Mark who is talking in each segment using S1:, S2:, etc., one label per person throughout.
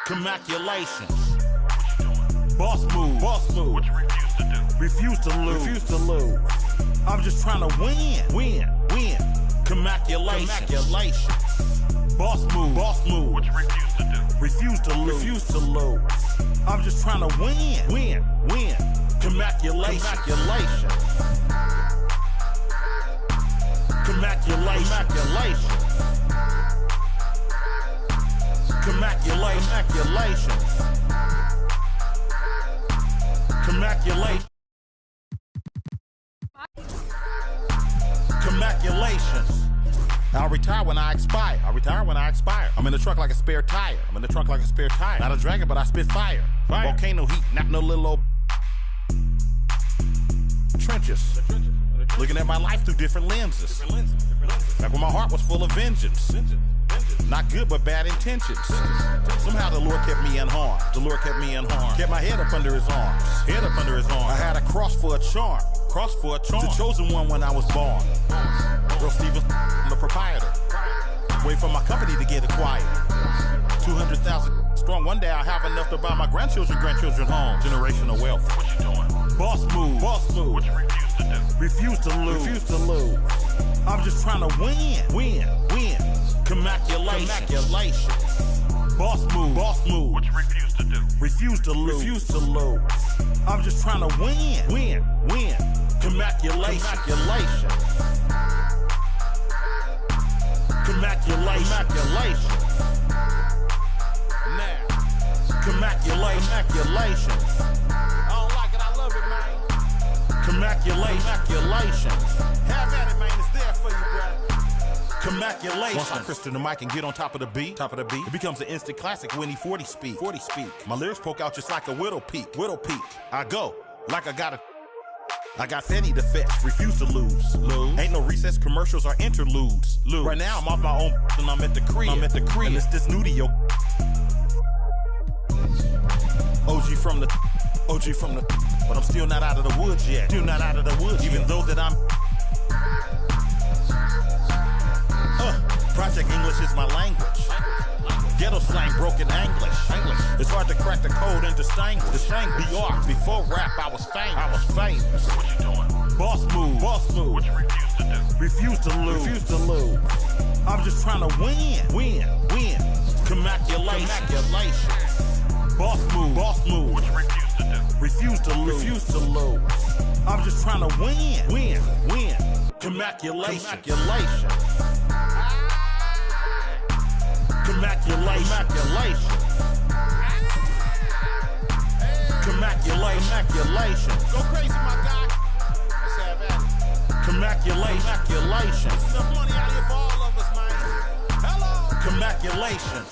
S1: Congratulations. Boss move. Boss move. What you refuse to do? Refuse to lose. I'm just trying to win. Win. Congratulations. Boss move. Boss move. What you refuse to do? Refuse to lose. Refuse to lose. I'm just trying to win. Win. Congratulations. Congratulations. I'll retire when I expire. I'm in the truck like a spare tire. Not a dragon, but I spit fire. Volcano heat, not no little old trenches. Looking at my life through different lenses. Like when my heart was full of vengeance. Not good, but bad intentions. Somehow the Lord kept me unharmed. Kept my head up under his arms. I had a cross for a charm. The chosen one when I was born. Real Stevens, I'm the proprietor. Wait for my company to get acquired. 200,000 strong. One day I'll have enough to buy my grandchildren home. Generational wealth. What you doing? Boss move. What you refuse to do? Refuse to lose. I'm just trying to win. Congratulations. Boss move. What you refuse to do? Refuse to lose. I'm just trying to win. Congratulations. Congratulations. I don't like it, I love it, man. Congratulations. Have at it, man, it's there for you, brother. Congratulations. Once I crystal the mic and get on top of the beat, it becomes an instant classic when he 40 speak. My lyrics poke out just like a widow peak. I go like I got Fetty to fetch, refuse to lose. Ain't no recess commercials or interludes. Right now I'm off my own and I'm at the crib. And it's this new to yo. OG from the, but I'm still not out of the woods yet. Even though that I'm Project English is my language. Ghetto slang, broken English. It's hard to crack the code and distinguish. The art, before rap, I was famous. What you doing? Boss move. What you refuse to do? Refuse to lose. I'm just trying to win. Congratulations. Boss move. What you refuse to do? Refuse to lose. I'm just trying to win. Congratulations. Congratulations. Go crazy, my guy. Let's have at it. Congratulations. Enough money out here for all of us, man. Hello. Congratulations.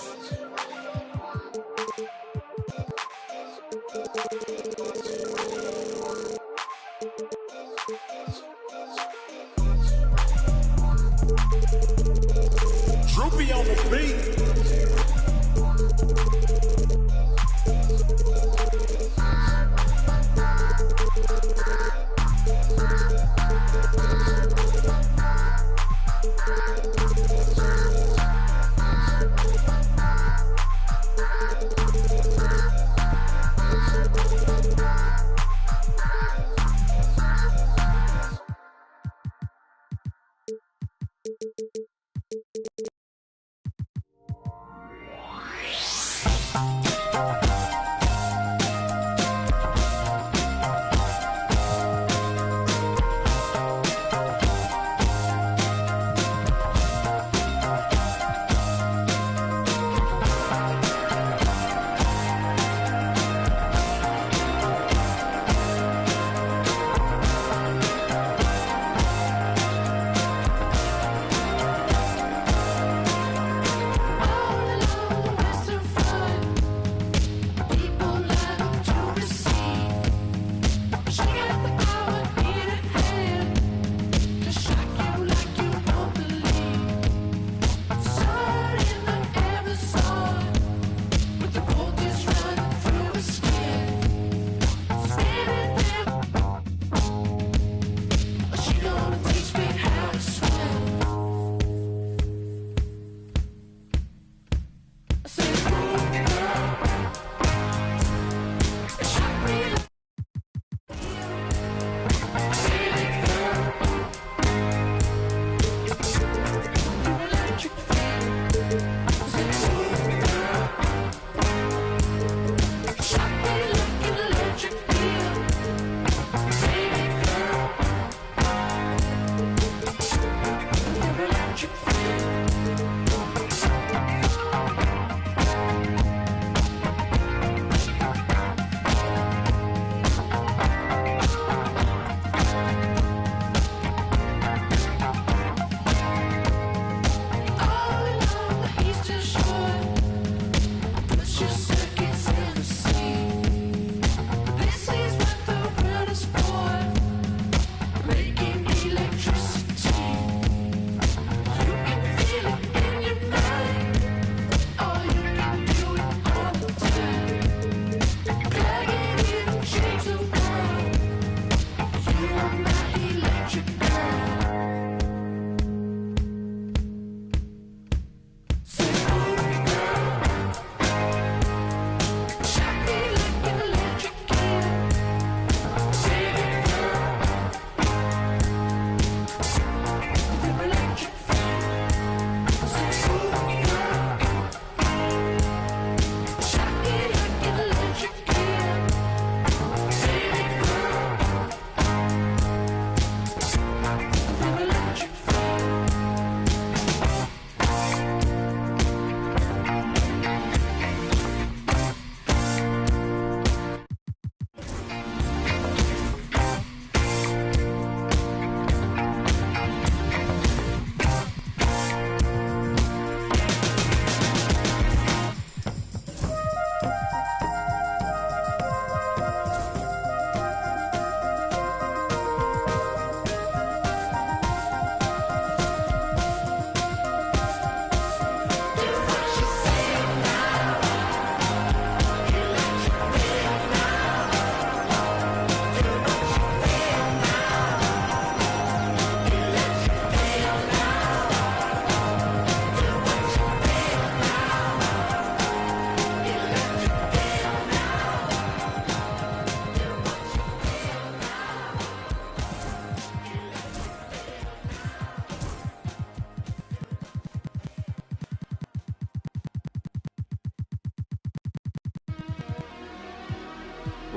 S1: Droopy on the beat.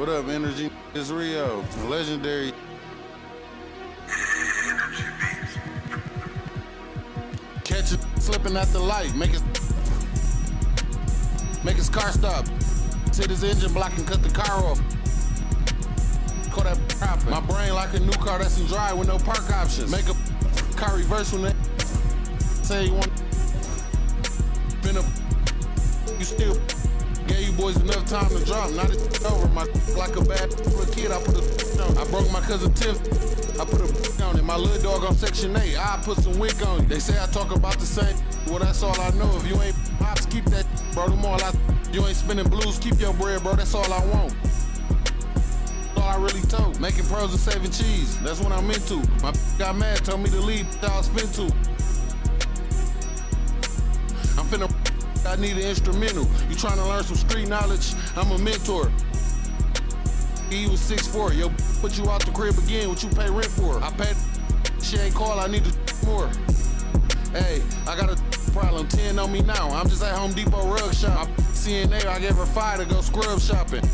S2: What up, Energy? It's Rio, legendary. Catch it slipping at the light, make his car stop. Hit his engine block and cut the car off. Call that poppin'. My brain like a new car that's in drive with no park options. Make a car reverse when they say you want. Been up, you still gave you boys enough time to drop. Now it's over. My like a bad little kid, I put a on. I broke my cousin Tiff. I put a on it. My little dog on Section 8. I put some wick on you. They say I talk about the same. Well, that's all I know. If you ain't pops, keep that, bro. Them all you ain't spinning blues, keep your bread, bro. That's all I want. That's all I really told. Making pros and saving cheese. That's what I'm into. My got mad, told me to leave. I'll spin to. I'm finna. I need an instrumental. You trying to learn some street knowledge? I'm a mentor. He was 6'4". Yo, put you out the crib again. What you pay rent for? I paid. She ain't call. I need more. Hey, I got a problem. 10 on me now. I'm just at Home Depot rug shop. My CNA, I gave her 5 to go scrub shopping.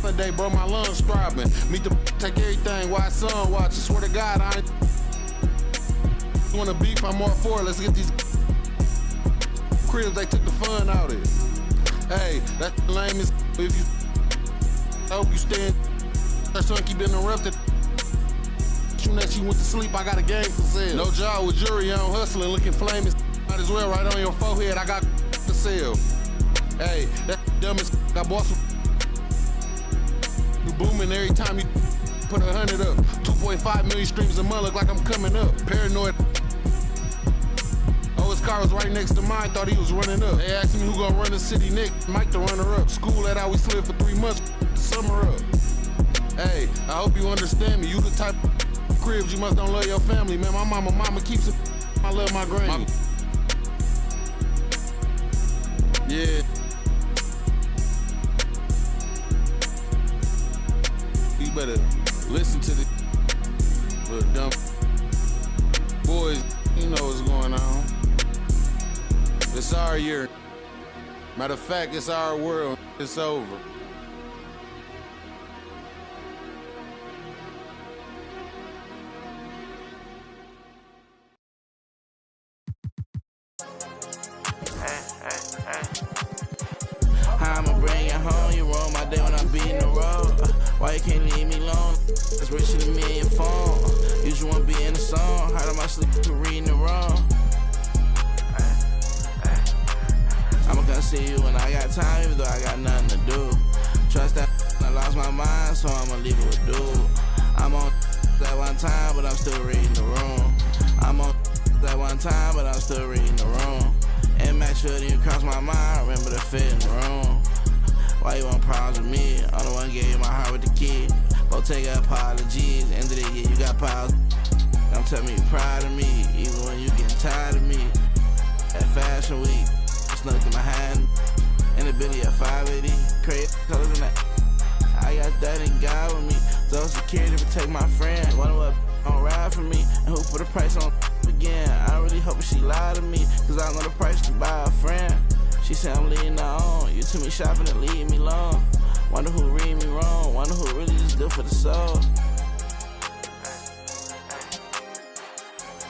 S2: One day, bro, my lungs throbbing. Meet the take everything. Why son watch? I swear to God, I ain't. You wanna beef? I'm all for it. Let's get these cribs. They took the fun out of it. Hey, that's lame as if you. I hope you stay in. Her son keep interrupted. Soon that she went to sleep, I got a game for sale. No job with jury on hustling, looking flaming. Might as well right on your forehead, I got for sale. Hey, that dumb as I bought some. You booming every time you put 100 up. 2.5 million streams a month, look like I'm coming up. Paranoid. Oh, his car was right next to mine, thought he was running up. They asked me who gonna run the city next. Mike the runner up. School that I we slid for 3 months, the summer up. Hey, I hope you understand me. You the type of cribs, you must don't love your family, man. My mama keeps it. I love my granny. Yeah. You better listen to the little dumb boys. You know what's going on. It's our year. Matter of fact, it's our world. It's over.
S3: I'ma bring it home, you roll my day when I'm beating the road. Why you can't leave me alone? It's richer than me and your phone. You just wanna be in the song. Hard on my sleep for reading the wrong. I'ma come see you when I got time, even though I got nothing to do. Trust that I lost my mind, so I'ma leave it with dude. I'm on that one time, but I'm still reading the room. I'm on that one time, but I'm still reading the room. And make sure that you cross my mind, remember the fit in the room. Why you want problems with me? I'm the one gave you my heart with the key. Go take apologies, end of the year you got piles. I'm telling you proud of me, even when you getting tired of me. At Fashion Week, snuck in my hand, in the Billy at 580, crazy colors in that. I got that in God with me, so security protect my friend. Wonder what gon' ride for me, and who put a price on again. I really hope she lied to me, cause I know the price to buy a friend. She said I'm leading her on, you took me shopping and leave me alone. Wonder who read me wrong, wonder who really just good for the soul.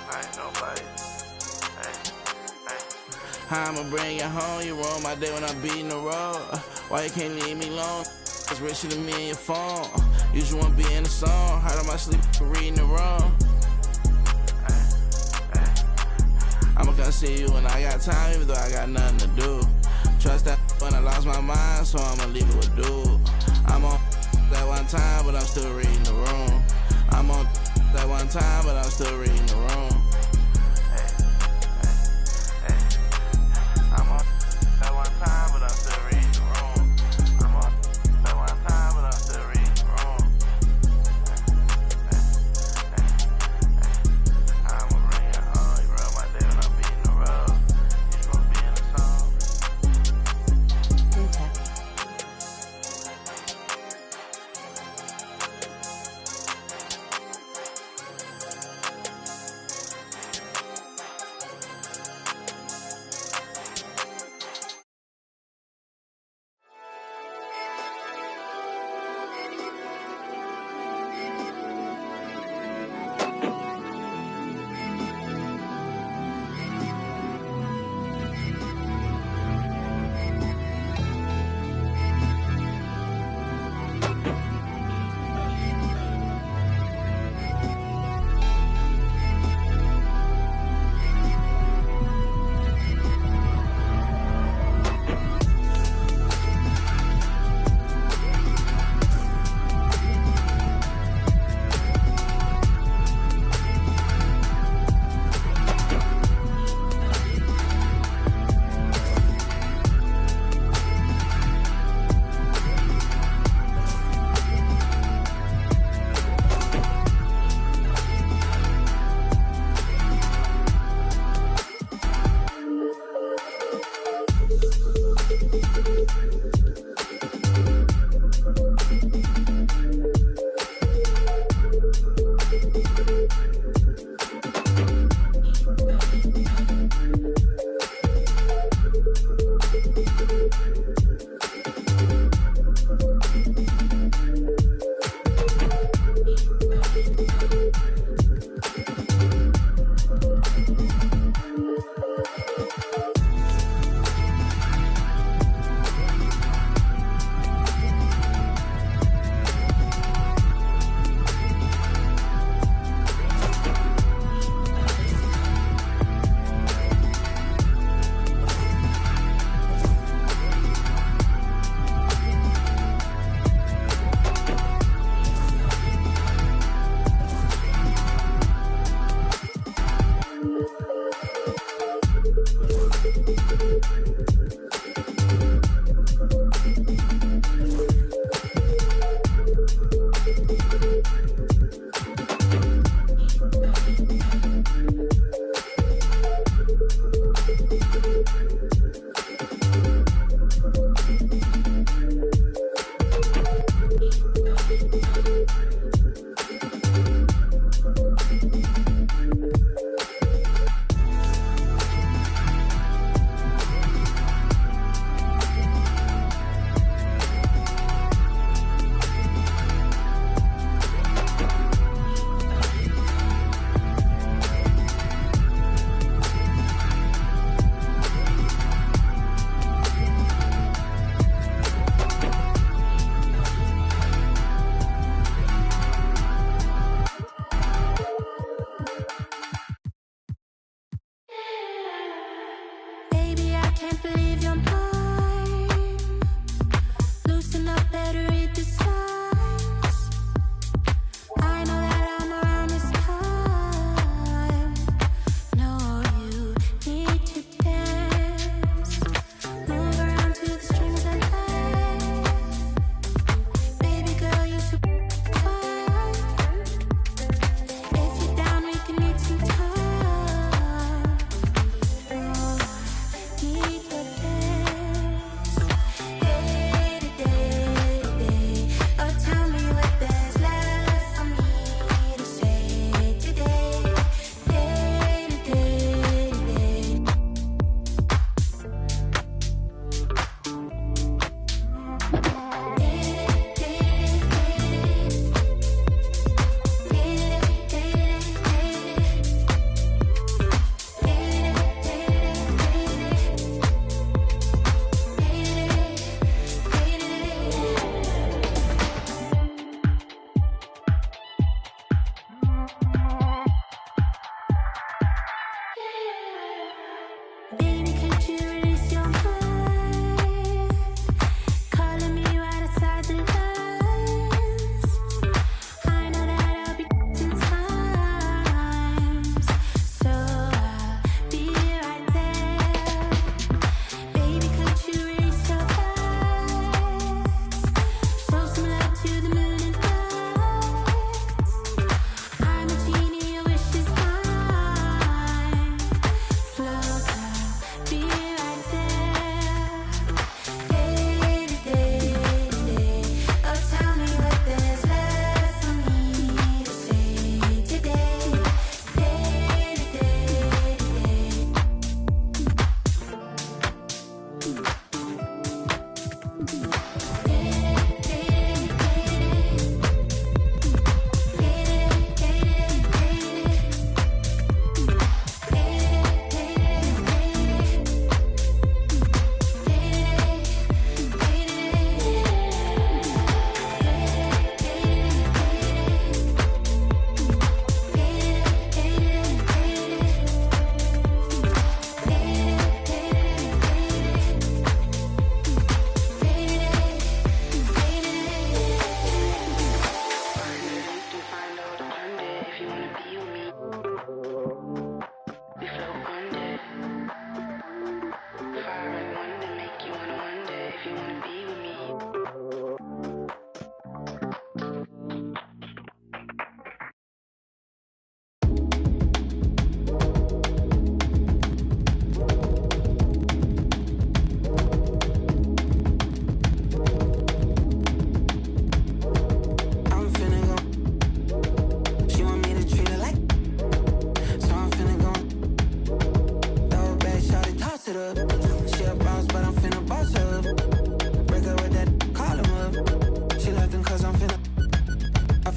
S3: I ain't nobody. I'ma bring it home, you roll my day when I'm beating the road. Why you can't leave me alone? It's richer than me and your phone. You just wanna be in the song, hard on my sleep for reading the wrong. I'ma come see you when I got time, even though I got nothing to do. Trust that when I lost my mind, so I'ma leave it with dude. I'm on that one time, but I'm still reading the room. I'm on that one time, but I'm still reading the room. I'm on that one time, but I'm still reading the room. I'm on that one time, but I'm still reading the room. I'ma bring it home, you roll my day when I'm beating the road. You just wanna be in the song.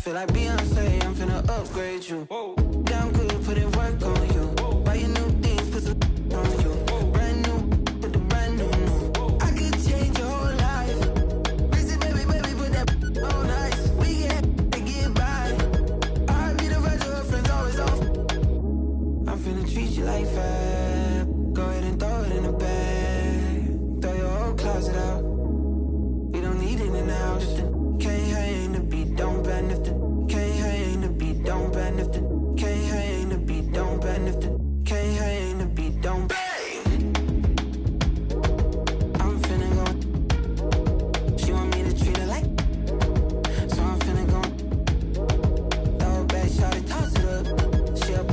S4: Feel like Beyonce, I'm finna upgrade you. Whoa. Down good, put in work on you. Whoa. Buy you new things, put some on you. Whoa. Brand new, put the brand new. Whoa. I could change your whole life. Busy baby, baby, put that on ice. We get by. I be the rest of her friends always off. I'm finna treat you like fab. Go ahead and throw it in the bag. Throw your whole closet out. We don't need it in the house. If the can't hang the beat, don't bend. If the can't hang the beat, don't bend. If the can't hang the beat, don't bend. If the can't hang the beat, don't bang. I'm finna go. She want me to treat her like. So I'm finna go. Throw it back, shot it, toss it up. She a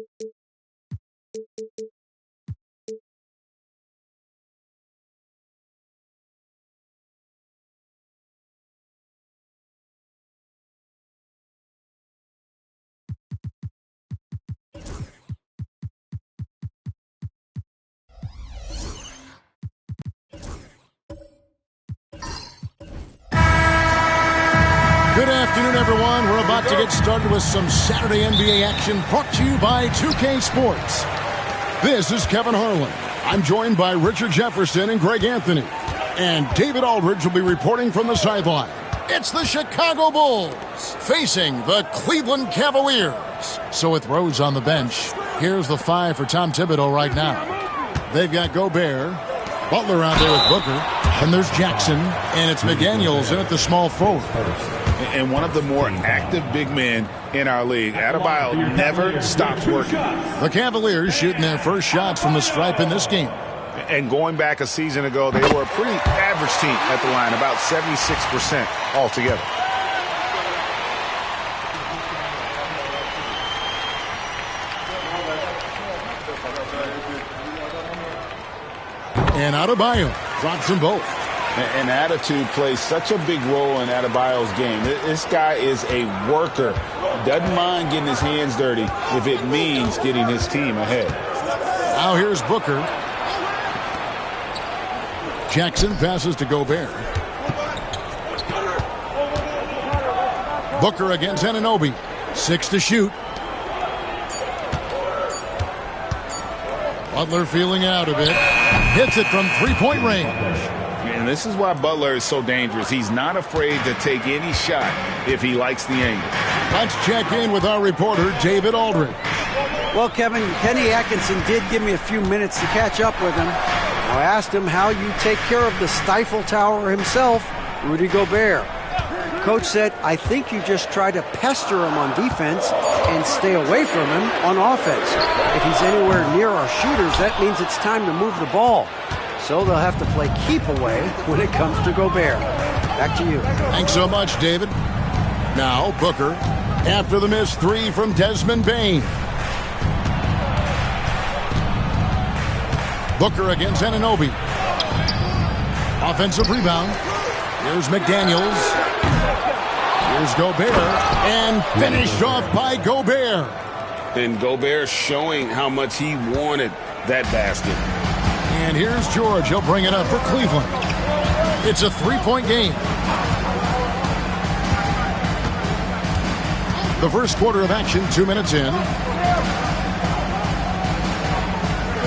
S5: Good afternoon, everyone. We're about to get started with some Saturday NBA action brought to you by 2K Sports. This is Kevin Harlan. I'm joined by Richard Jefferson and Greg Anthony. And David Aldridge will be reporting from the sideline. It's the Chicago Bulls facing the Cleveland Cavaliers. So with Rose on the bench, here's the 5 for Tom Thibodeau right now. They've got Gobert, Butler out there with Booker, and there's Jackson, and it's McDaniels in at the small forward.
S6: And one of the more active big men in our league. Adebayo never stops working.
S5: The Cavaliers shooting their first shots from the stripe in this game.
S6: And going back a season ago, they were a pretty average team at the line, about 76% altogether.
S5: And Adebayo drops them both.
S6: And attitude plays such a big role in Adebayo's game. This guy is a worker. Doesn't mind getting his hands dirty if it means getting his team ahead.
S5: Now here's Booker. Jackson passes to Gobert. Booker against Anunoby. 6 to shoot. Butler feeling out a bit. Hits it from three-point range.
S6: And this is why Butler is so dangerous. He's not afraid to take any shot if he likes the angle.
S5: Let's check in with our reporter, David Aldridge.
S7: Well, Kevin, Kenny Atkinson did give me a few minutes to catch up with him. I asked him how you take care of the Stifle Tower himself, Rudy Gobert. Coach said, I think you just try to pester him on defense and stay away from him on offense. If he's anywhere near our shooters, that means it's time to move the ball. So they'll have to play keep away when it comes to Gobert. Back to you.
S5: Thanks so much, David. Now, Booker, after the missed 3 from Desmond Bane. Booker against Anunoby. Offensive rebound. Here's McDaniels. Here's Gobert. And finished off by Gobert.
S6: And Gobert showing how much he wanted that basket.
S5: And here's George. He'll bring it up for Cleveland. It's a 3-point game. The first quarter of action, 2 minutes in.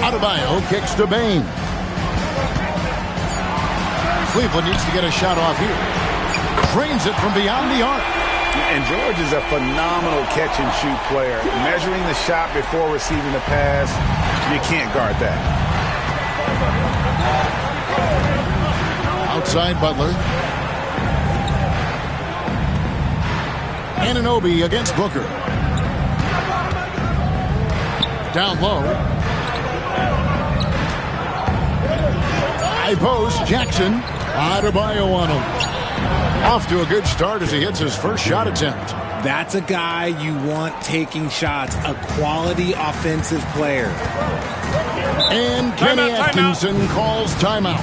S5: Adebayo kicks to Bane. Cleveland needs to get a shot off here. Drains it from beyond the arc.
S6: And George is a phenomenal catch-and-shoot player. Measuring the shot before receiving the pass, you can't guard that.
S5: Outside Butler. Anunoby against Booker. Down low. High post, Jackson. Adebayo on him. Off to a good start as he hits his first shot attempt.
S8: That's a guy you want taking shots, a quality offensive player.
S5: And Kenny Atkinson calls timeout.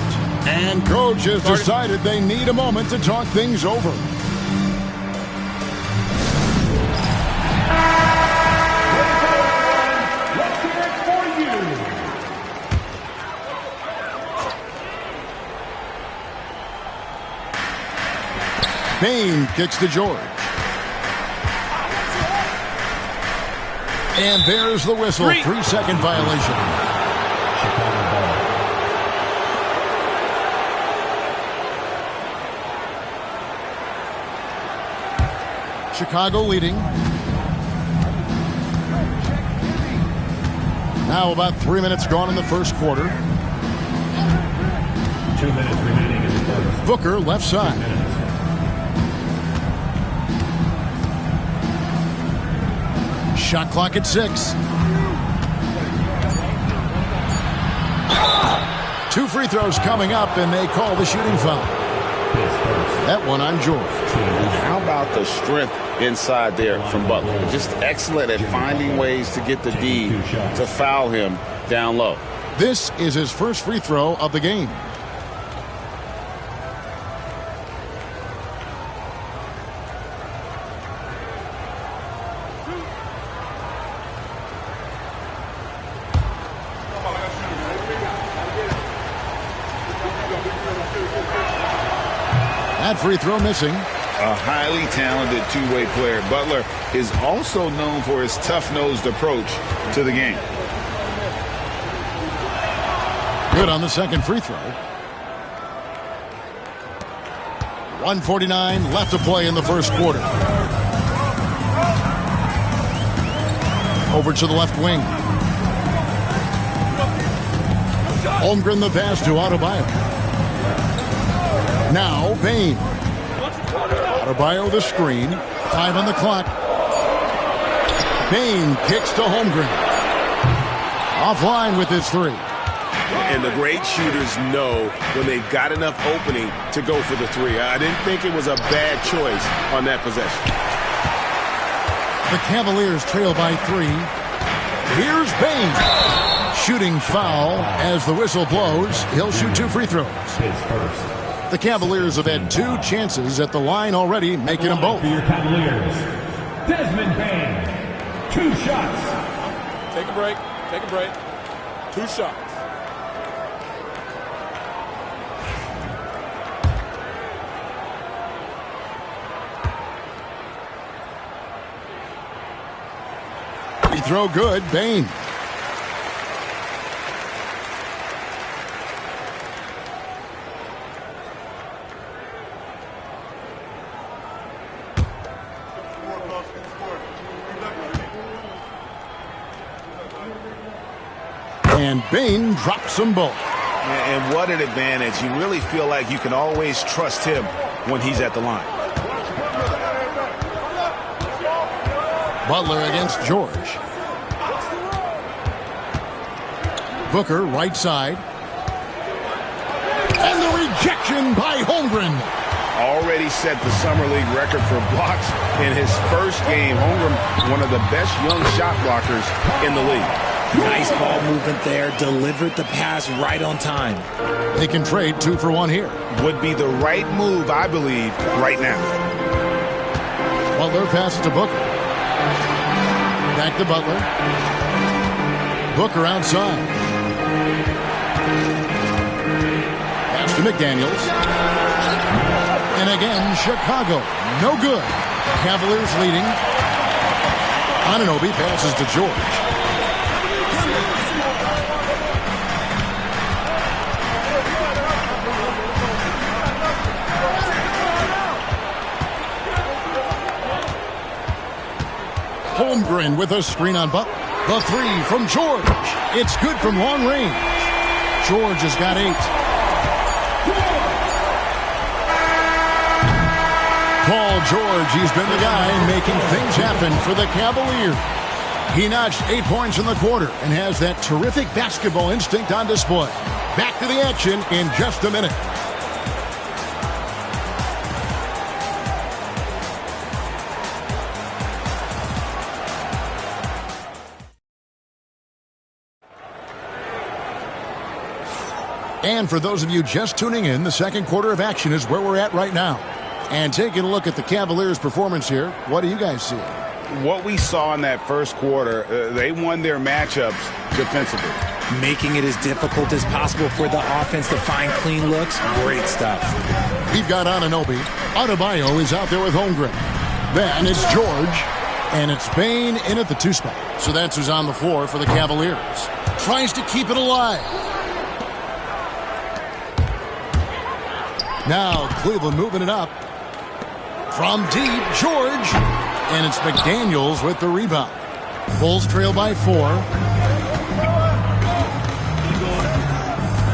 S5: And coach has decided they need a moment to talk things over. Bane kicks to George. And there's the whistle. 3-second violation. Chicago leading. Now about 3 minutes gone in the first quarter.
S9: 2 minutes remaining in the quarter.
S5: Booker left side. Shot clock at 6. 2 free throws coming up, and they call the shooting foul. That one on George.
S6: How about the strength inside there from Butler? Just excellent at finding ways to get the D to foul him down low.
S5: This is his first free throw of the game. That free throw missing.
S6: A highly talented two-way player. Butler is also known for his tough-nosed approach to the game.
S5: Good on the second free throw. 1:49 left to play in the first quarter. Over to the left wing. Holmgren the pass to Adebayo. Now Payne. Adebayo the screen. 5 on the clock. Payne kicks to Holmgren. Offline with his three.
S10: And the great shooters know when they've got enough opening to go for the three. I didn't think it was a bad choice on that possession.
S5: The Cavaliers trail by 3. Here's Payne. Shooting foul as the whistle blows. He'll shoot 2 free throws. The Cavaliers have had 2 chances at the line already, making them both.
S9: For your Cavaliers, Desmond Bain, 2 shots.
S11: Take a break. Take a break. 2 shots.
S5: Free throw good, Bain. And Bain drops them both.
S10: And what an advantage. You really feel like you can always trust him when he's at the line.
S5: Butler against George. Booker right side. And the rejection by Holmgren.
S6: Already set the Summer League record for blocks in his first game. Holmgren, one of the best young shot blockers in the league.
S8: Nice ball movement there. Delivered the pass right on time.
S5: They can trade 2 for 1 here.
S6: Would be the right move, I believe, right now.
S5: Butler passes to Booker. Back to Butler. Booker outside. Pass to McDaniels. And again, Chicago. No good. Cavaliers leading. Anunoby passes to George. Holmgren with a screen on Butler. The 3 from George. It's good from long range. George has got 8. Paul George, he's been the guy making things happen for the Cavaliers. He notched 8 points in the quarter and has that terrific basketball instinct on display. Back to the action in just a minute. And for those of you just tuning in, the second quarter of action is where we're at right now. And taking a look at the Cavaliers' performance here, what do you guys see?
S6: What we saw in that first quarter, they won their matchups defensively.
S8: Making it as difficult as possible for the offense to find clean looks. Great stuff.
S5: We've got Anunoby. Adebayo is out there with Holmgren. Then it's George. And it's Payne in at the 2 spot. So that's who's on the floor for the Cavaliers. Tries to keep it alive. Now Cleveland moving it up. From deep, George. And it's McDaniels with the rebound. Bulls trail by 4.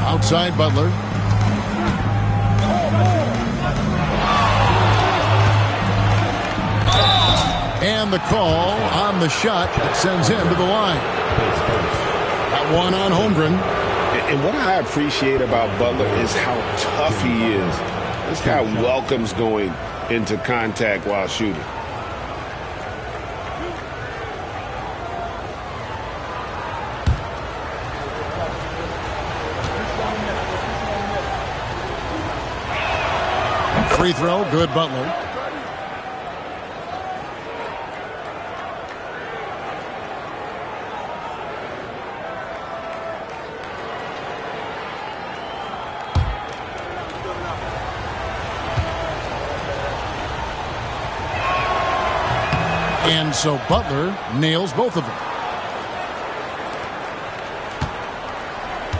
S5: Outside Butler. And the call on the shot that sends him to the line. That one on Holmgren.
S6: And what I appreciate about Butler is how tough he is.
S10: This guy welcomes going into contact while shooting.
S5: Free throw, good Butler. And so Butler nails both of them.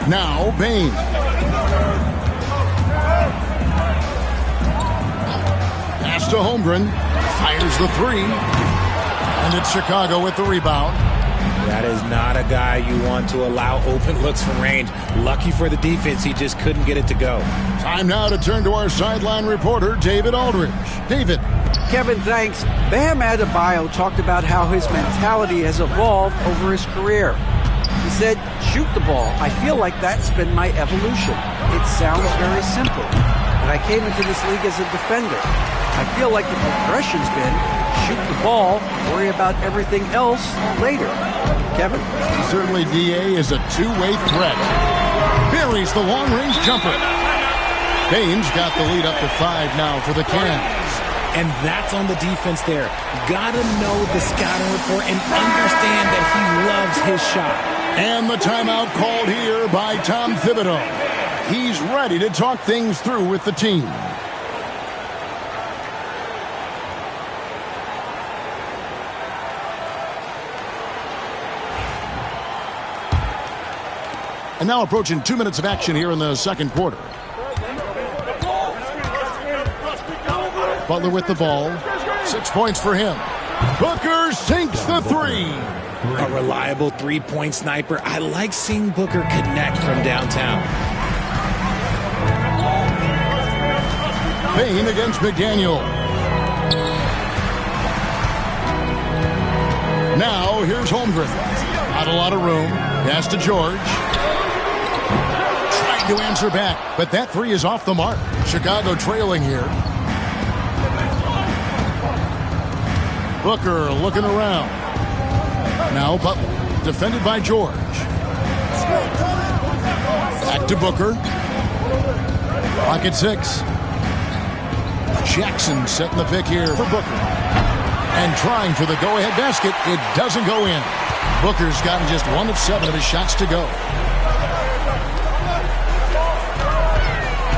S5: Now Bain. Pass to Holmgren. Fires the three. And it's Chicago with the rebound.
S8: That is not a guy you want to allow open looks from range. Lucky for the defense, he just couldn't get it to go.
S5: Time now to turn to our sideline reporter, David Aldridge. David.
S7: Kevin, thanks. Bam Adebayo talked about how his mentality has evolved over his career. He said, shoot the ball. I feel like that's been my evolution. It sounds very simple. But I came into this league as a defender. I feel like the progression's been shoot the ball, worry about everything else later. Kevin?
S5: Certainly DA is a two-way threat. Buries the long-range jumper. Bain's got the lead up to 5 now for the Cavs.
S8: And that's on the defense there. Gotta know the scouting report and understand that he loves his shot.
S5: And the timeout called here by Tom Thibodeau. He's ready to talk things through with the team. And now approaching 2 minutes of action here in the second quarter. Butler with the ball. 6 points for him. Booker sinks the three.
S8: A reliable three-point sniper. I like seeing Booker connect from downtown.
S5: Bain against McDaniel. Now here's Holmgren. Not a lot of room. Pass to George. Trying to answer back, but that three is off the mark. Chicago trailing here. Booker looking around. Now Butler, defended by George. Back to Booker. Clock at 6. Jackson setting the pick here for Booker. And trying for the go-ahead basket. It doesn't go in. Booker's gotten just 1 of 7 of his shots to go.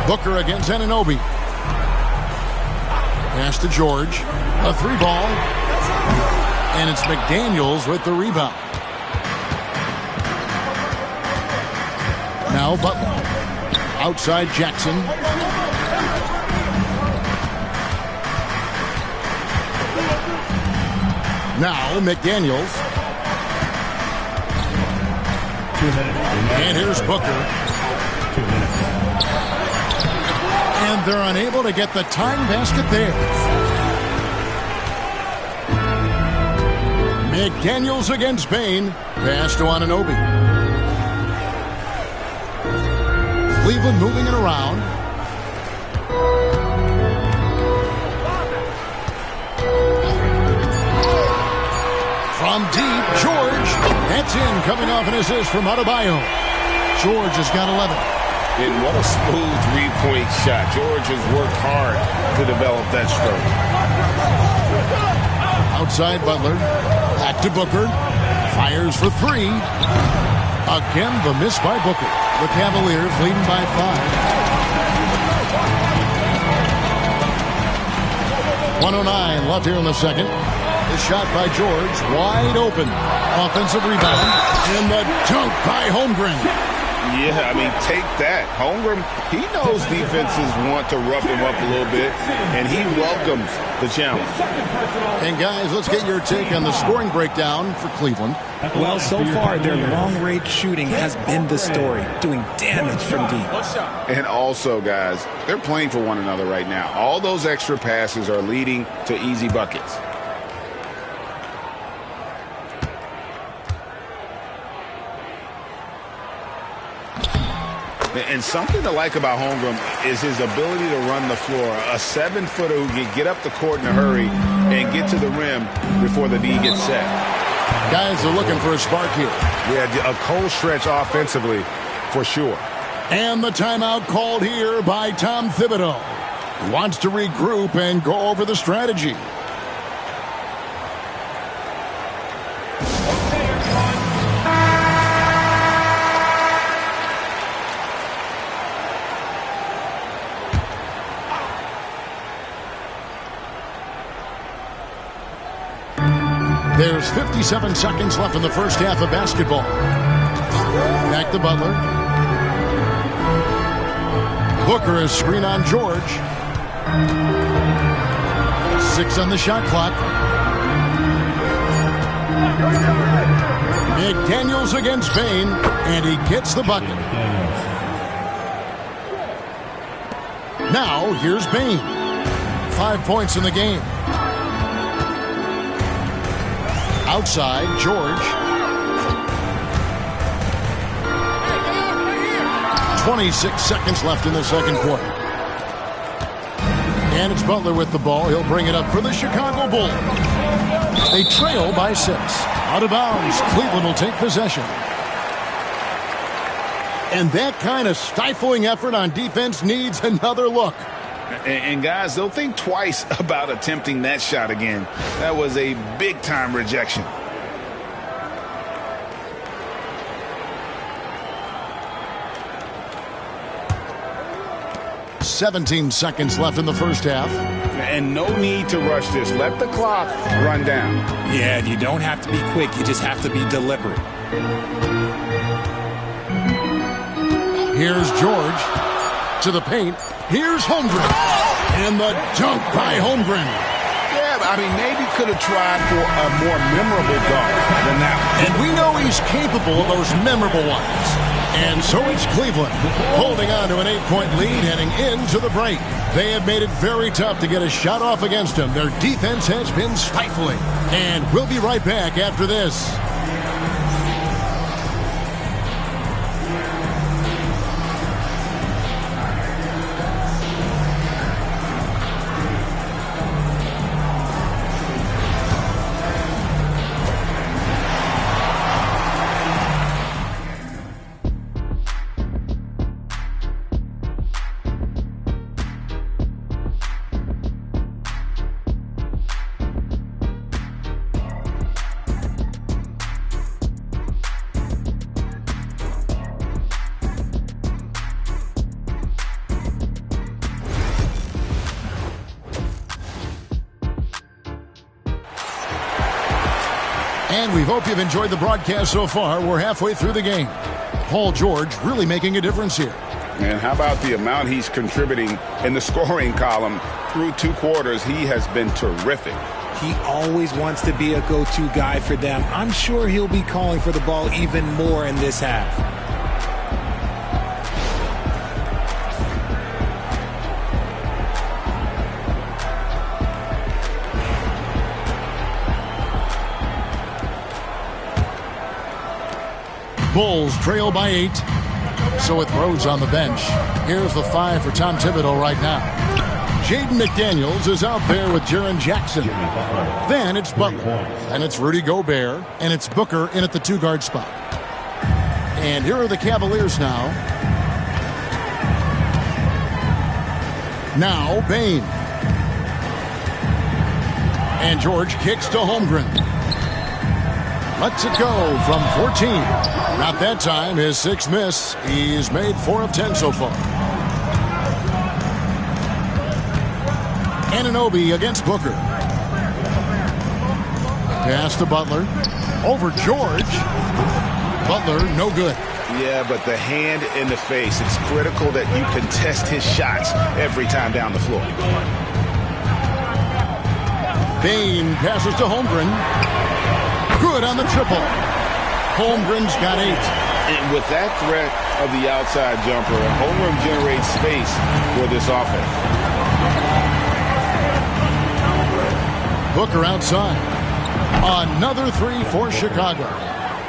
S5: Booker against Anunoby. Pass to George. A 3-ball. And it's McDaniels with the rebound. Now Butler. Outside Jackson. Now McDaniels. And here's Booker.
S9: 2 minutes.
S5: And they're unable to get the tying basket there. McDaniels against Bain. Pass to Anunoby. Cleveland moving it around. From deep, George. That's in, coming off an assist from Adebayo. George has got 11.
S10: And what a smooth three-point shot. George has worked hard to develop that stroke.
S5: Outside Butler. Back to Booker. Fires for 3. Again, the miss by Booker. The Cavaliers leading by 5. 109 left here in the second. The shot by George, wide open. Offensive rebound. And the dunk by Holmgren.
S10: Yeah, I mean, take that. Holmgren, he knows defenses want to rough him up a little bit, and he welcomes the challenge.
S5: And guys, let's get your take on the scoring breakdown for Cleveland.
S8: Well, so far, their long-range shooting has been the story, doing damage from deep.
S10: And also, guys, they're playing for one another right now. All those extra passes are leading to easy buckets.
S6: And something to like about Holmgren is his ability to run the floor. A 7-footer who can get up the court in a hurry and get to the rim before the D gets set.
S5: Guys are looking for a spark here.
S10: Yeah, a cold stretch offensively for sure.
S5: And the timeout called here by Tom Thibodeau. He wants to regroup and go over the strategy. There's 57 seconds left in the first half of basketball. Back to Butler. Booker is screen on George. 6 on the shot clock. McDaniels against Bain, and he gets the bucket. Now, here's Bain. 5 points in the game. Outside, George. 26 seconds left in the second quarter. And it's Butler with the ball. He'll bring it up for the Chicago Bulls. They trail by 6. Out of bounds. Cleveland will take possession. And that kind of stifling effort on defense needs another look.
S6: And guys, they'll think twice about attempting that shot again. That was a big-time rejection.
S5: "17 seconds left in the first half.
S6: And no need to rush this. Let the clock run down.
S8: Yeah, you don't have to be quick. You just have to be deliberate.
S5: Here's George to the paint. Here's Holmgren. And the dunk by Holmgren.
S6: Yeah, I mean, maybe could have tried for a more memorable dunk than that one.
S5: And we know he's capable of those memorable ones. And so it's Cleveland, holding on to an 8-point lead heading into the break. They have made it very tough to get a shot off against them. Their defense has been stifling. And we'll be right back after this. And we hope you've enjoyed the broadcast so far. We're halfway through the game. Paul George really making a difference here.
S6: And how about the amount he's contributing in the scoring column through 2 quarters? He has been terrific.
S8: He always wants to be a go-to guy for them. I'm sure he'll be calling for the ball even more in this half.
S5: Bulls trail by 8. So with Rhodes on the bench, here's the 5 for Tom Thibodeau right now. Jaden McDaniels is out there with Jaren Jackson. Then it's Butler. And it's Rudy Gobert. And it's Booker in at the 2-guard spot. And here are the Cavaliers now. Now Bain. And George kicks to Holmgren. Lets it go from 14. Not that time. His 6th miss. He's made 4 of 10 so far. Anunoby against Booker. Pass to Butler. Over George. Butler, no good.
S6: Yeah, but the hand in the face. It's critical that you contest his shots every time down the floor.
S5: Bain passes to Holmgren. Good on the triple. Holmgren's got 8.
S6: And with that threat of the outside jumper, Holmgren generates space for this offense.
S5: Booker outside. Another 3 for Chicago.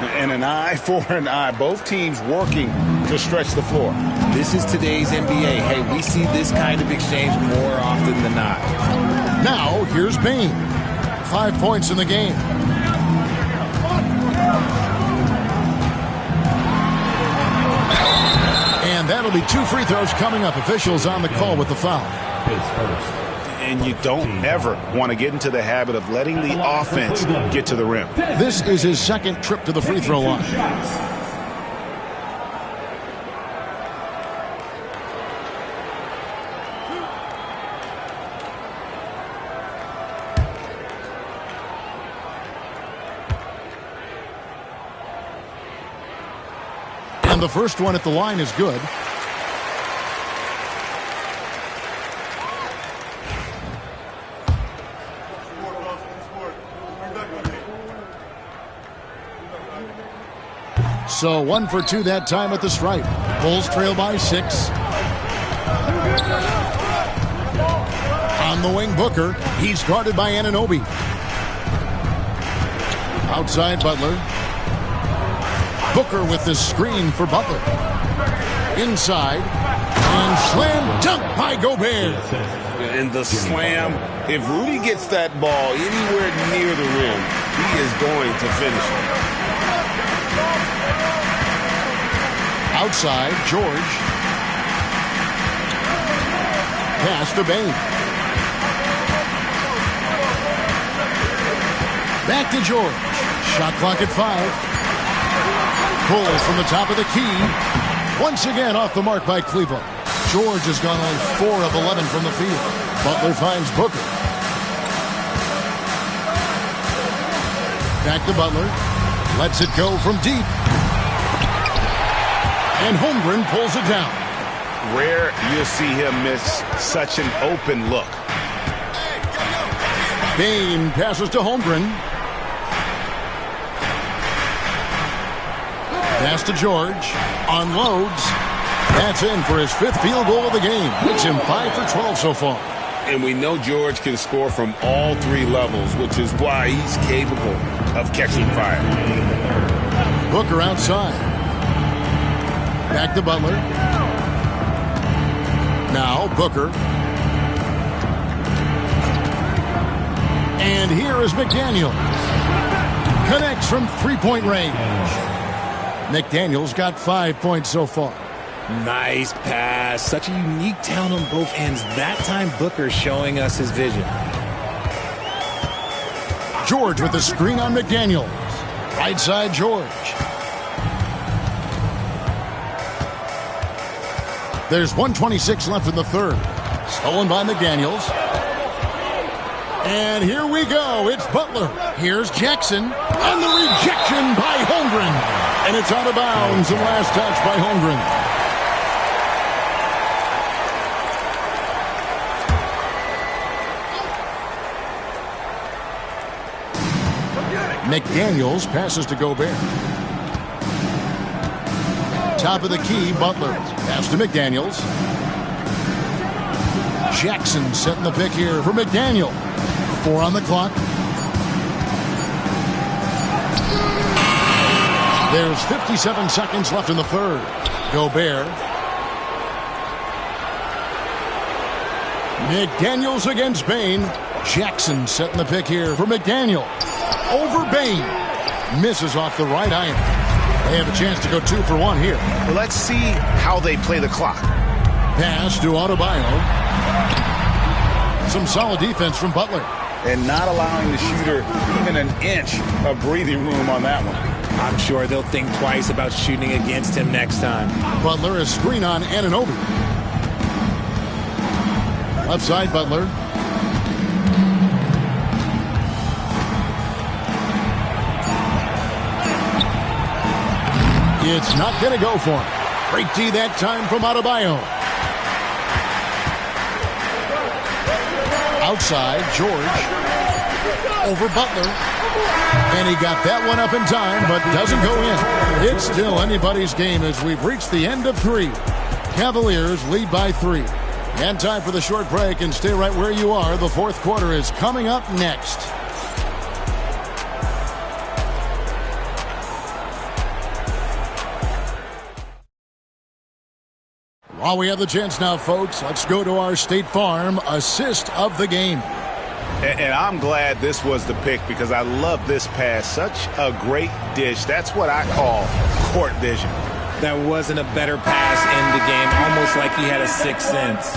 S6: And an eye for an eye. Both teams working to stretch the floor.
S8: This is today's NBA. Hey, we see this kind of exchange more often than not.
S5: Now, here's Bain. 5 points in the game. And that'll be 2 free throws coming up. Officials on the call with the foul.
S6: And you don't ever want to get into the habit of letting the offense get to the rim.
S5: This is his second trip to the free throw line. And the first one at the line is good. So 1 for 2 that time at the stripe. Bulls trail by 6. On the wing, Booker. He's guarded by Anunoby. Outside, Butler. Booker with the screen for Butler. Inside. And slam dunk by Gobert.
S6: And the slam, if Rudy gets that ball anywhere near the rim, he is going to finish it.
S5: Outside, George. Pass to Bain. Back to George. Shot clock at 5. Pulls from the top of the key. Once again off the mark by Cleveland. George has gone on 4 of 11 from the field. Butler finds Booker. Back to Butler. Lets it go from deep. And Holmgren pulls it down.
S6: Rare you'll see him miss such an open look.
S5: Bain passes to Holmgren. Pass to George. Unloads. That's in for his 5th field goal of the game. Makes him 5 for 12 so far.
S6: And we know George can score from all 3 levels, which is why he's capable of catching fire.
S5: Booker outside. Back to Butler. Now Booker. And here is McDaniel. Connects from 3-point range. McDaniel's got 5 points so far.
S8: Nice pass. Such a unique talent on both ends. That time Booker showing us his vision.
S5: George with the screen on McDaniel. Right side George. There's 1:26 left in the third. Stolen by McDaniels. And here we go. It's Butler. Here's Jackson. And the rejection by Holmgren. And it's out of bounds. And last touch by Holmgren. McDaniels passes to Gobert. Top of the key, Butler. Pass to McDaniels. Jackson setting the pick here for McDaniel. 4 on the clock. There's 57 seconds left in the third. Gobert. McDaniels against Bain. Jackson setting the pick here for McDaniel. Over Bain. Misses off the right iron. They have a chance to go 2 for 1 here.
S6: Well, let's see how they play the clock.
S5: Pass to Adebayo. Some solid defense from Butler.
S6: And not allowing the shooter even an inch of breathing room on that one.
S8: I'm sure they'll think twice about shooting against him next time.
S5: Butler is screen on Anunoby. Left side, Butler. It's not going to go for him. Great D that time from Adebayo. Outside, George. Over Butler. And he got that one up in time, but doesn't go in. It's still anybody's game as we've reached the end of 3. Cavaliers lead by 3. And time for the short break, and stay right where you are. The fourth quarter is coming up next. While we have the chance now, folks, let's go to our State Farm assist of the game.
S10: And I'm glad this was the pick because I love this pass. Such a great dish. That's what I call court vision.
S8: That wasn't a better pass in the game, almost like he had a sixth sense.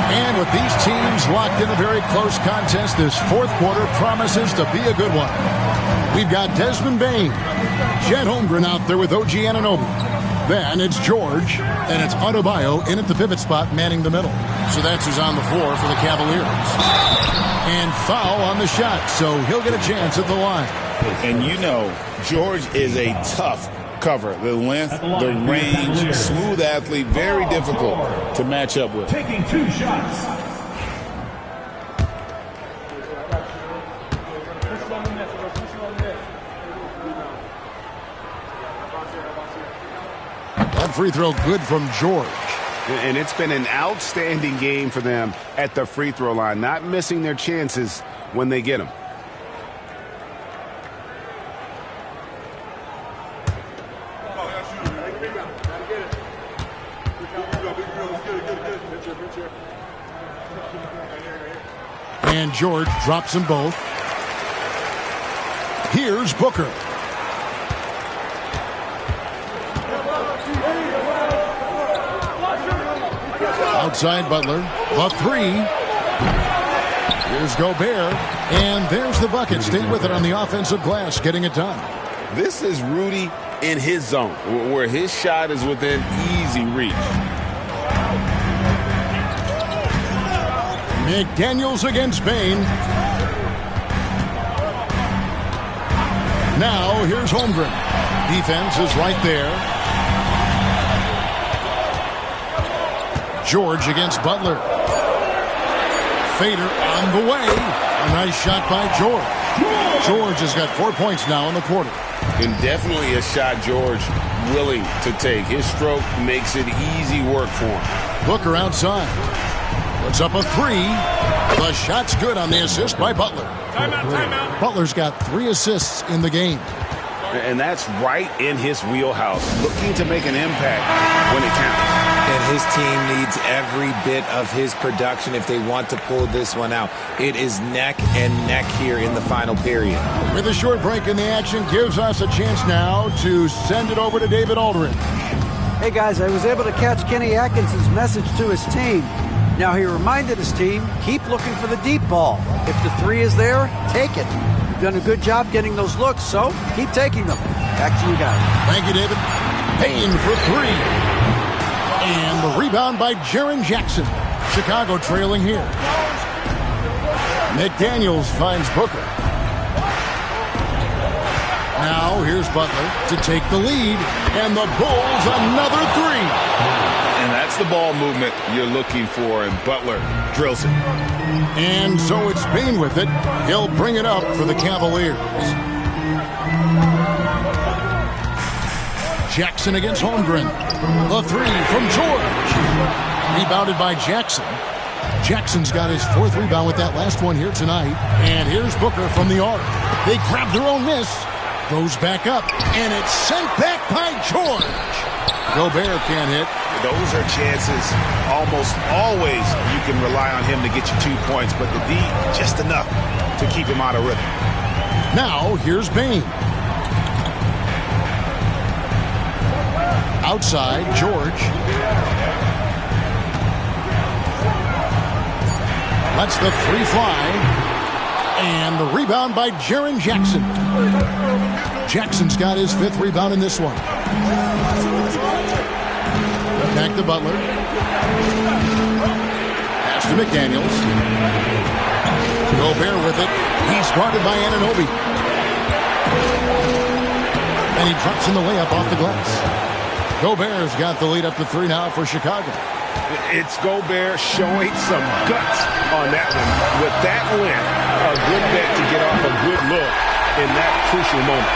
S5: And with these teams locked in a very close contest, this fourth quarter promises to be a good one. We've got Desmond Bain, Chet Holmgren out there with OG Anunoby. Then it's George, and it's Adebayo in at the pivot spot, manning the middle. So that's who's on the floor for the Cavaliers. And foul on the shot, so he'll get a chance at the line.
S6: And you know, George is a tough cover. The length, the range, smooth athlete, very difficult to match up with.
S9: Taking 2 shots.
S5: That free throw good from George.
S10: And it's been an outstanding game for them at the free throw line, not missing their chances when they get them.
S5: And George drops them both. Here's Booker. Outside Butler. The three. Here's Gobert. And there's the bucket. Stay with it on the offensive glass, getting it done.
S6: This is Rudy in his zone, where his shot is within easy reach.
S5: McDaniels against Bain. Now here's Holmgren. Defense is right there. George against Butler. Fader on the way. A nice shot by George. George has got 4 points now in the quarter.
S6: And definitely a shot George willing to take. His stroke makes it easy work for him.
S5: Booker outside. Puts up a three. The shot's good on the assist by Butler.
S11: Timeout.
S5: Butler's got 3 assists in the game.
S10: And that's right in his wheelhouse, looking to make an impact when it counts.
S8: And his team needs every bit of his production if they want to pull this one out. It is neck and neck here in the final period.
S5: With a short break in the action, gives us a chance now to send it over to David Aldridge.
S7: Hey guys, I was able to catch Kenny Atkinson's message to his team. Now he reminded his team, keep looking for the deep ball. If the three is there, take it. You've done a good job getting those looks, so keep taking them. Back to you guys.
S5: Thank you, David. Payne for three. And the rebound by Jaren Jackson. Chicago trailing here. McDaniels finds Booker. Now here's Butler to take the lead. And the Bulls another three.
S6: And that's the ball movement you're looking for, and Butler drills it.
S5: And so it's Bain with it. He'll bring it up for the Cavaliers. Jackson against Holmgren. The three from George. Rebounded by Jackson. Jackson's got his 4th rebound with that last one here tonight. And here's Booker from the arc. They grab their own miss. Goes back up. And it's sent back by George. Gobert can't hit.
S10: Those are chances almost always you can rely on him to get you 2 points, but the D just enough to keep him out of rhythm.
S5: Now here's Bain. Outside, George. Lets the three fly. And the rebound by Jaren Jackson. Jackson's got his 5th rebound in this one. Back to Butler. Pass to McDaniels. Gobert with it. He's guarded by Anunoby. And he drops in the layup off the glass. Gobert's got the lead up to 3 now for Chicago.
S10: It's Gobert showing some guts on that one. With that win, a good bet to get off a good look in that crucial moment.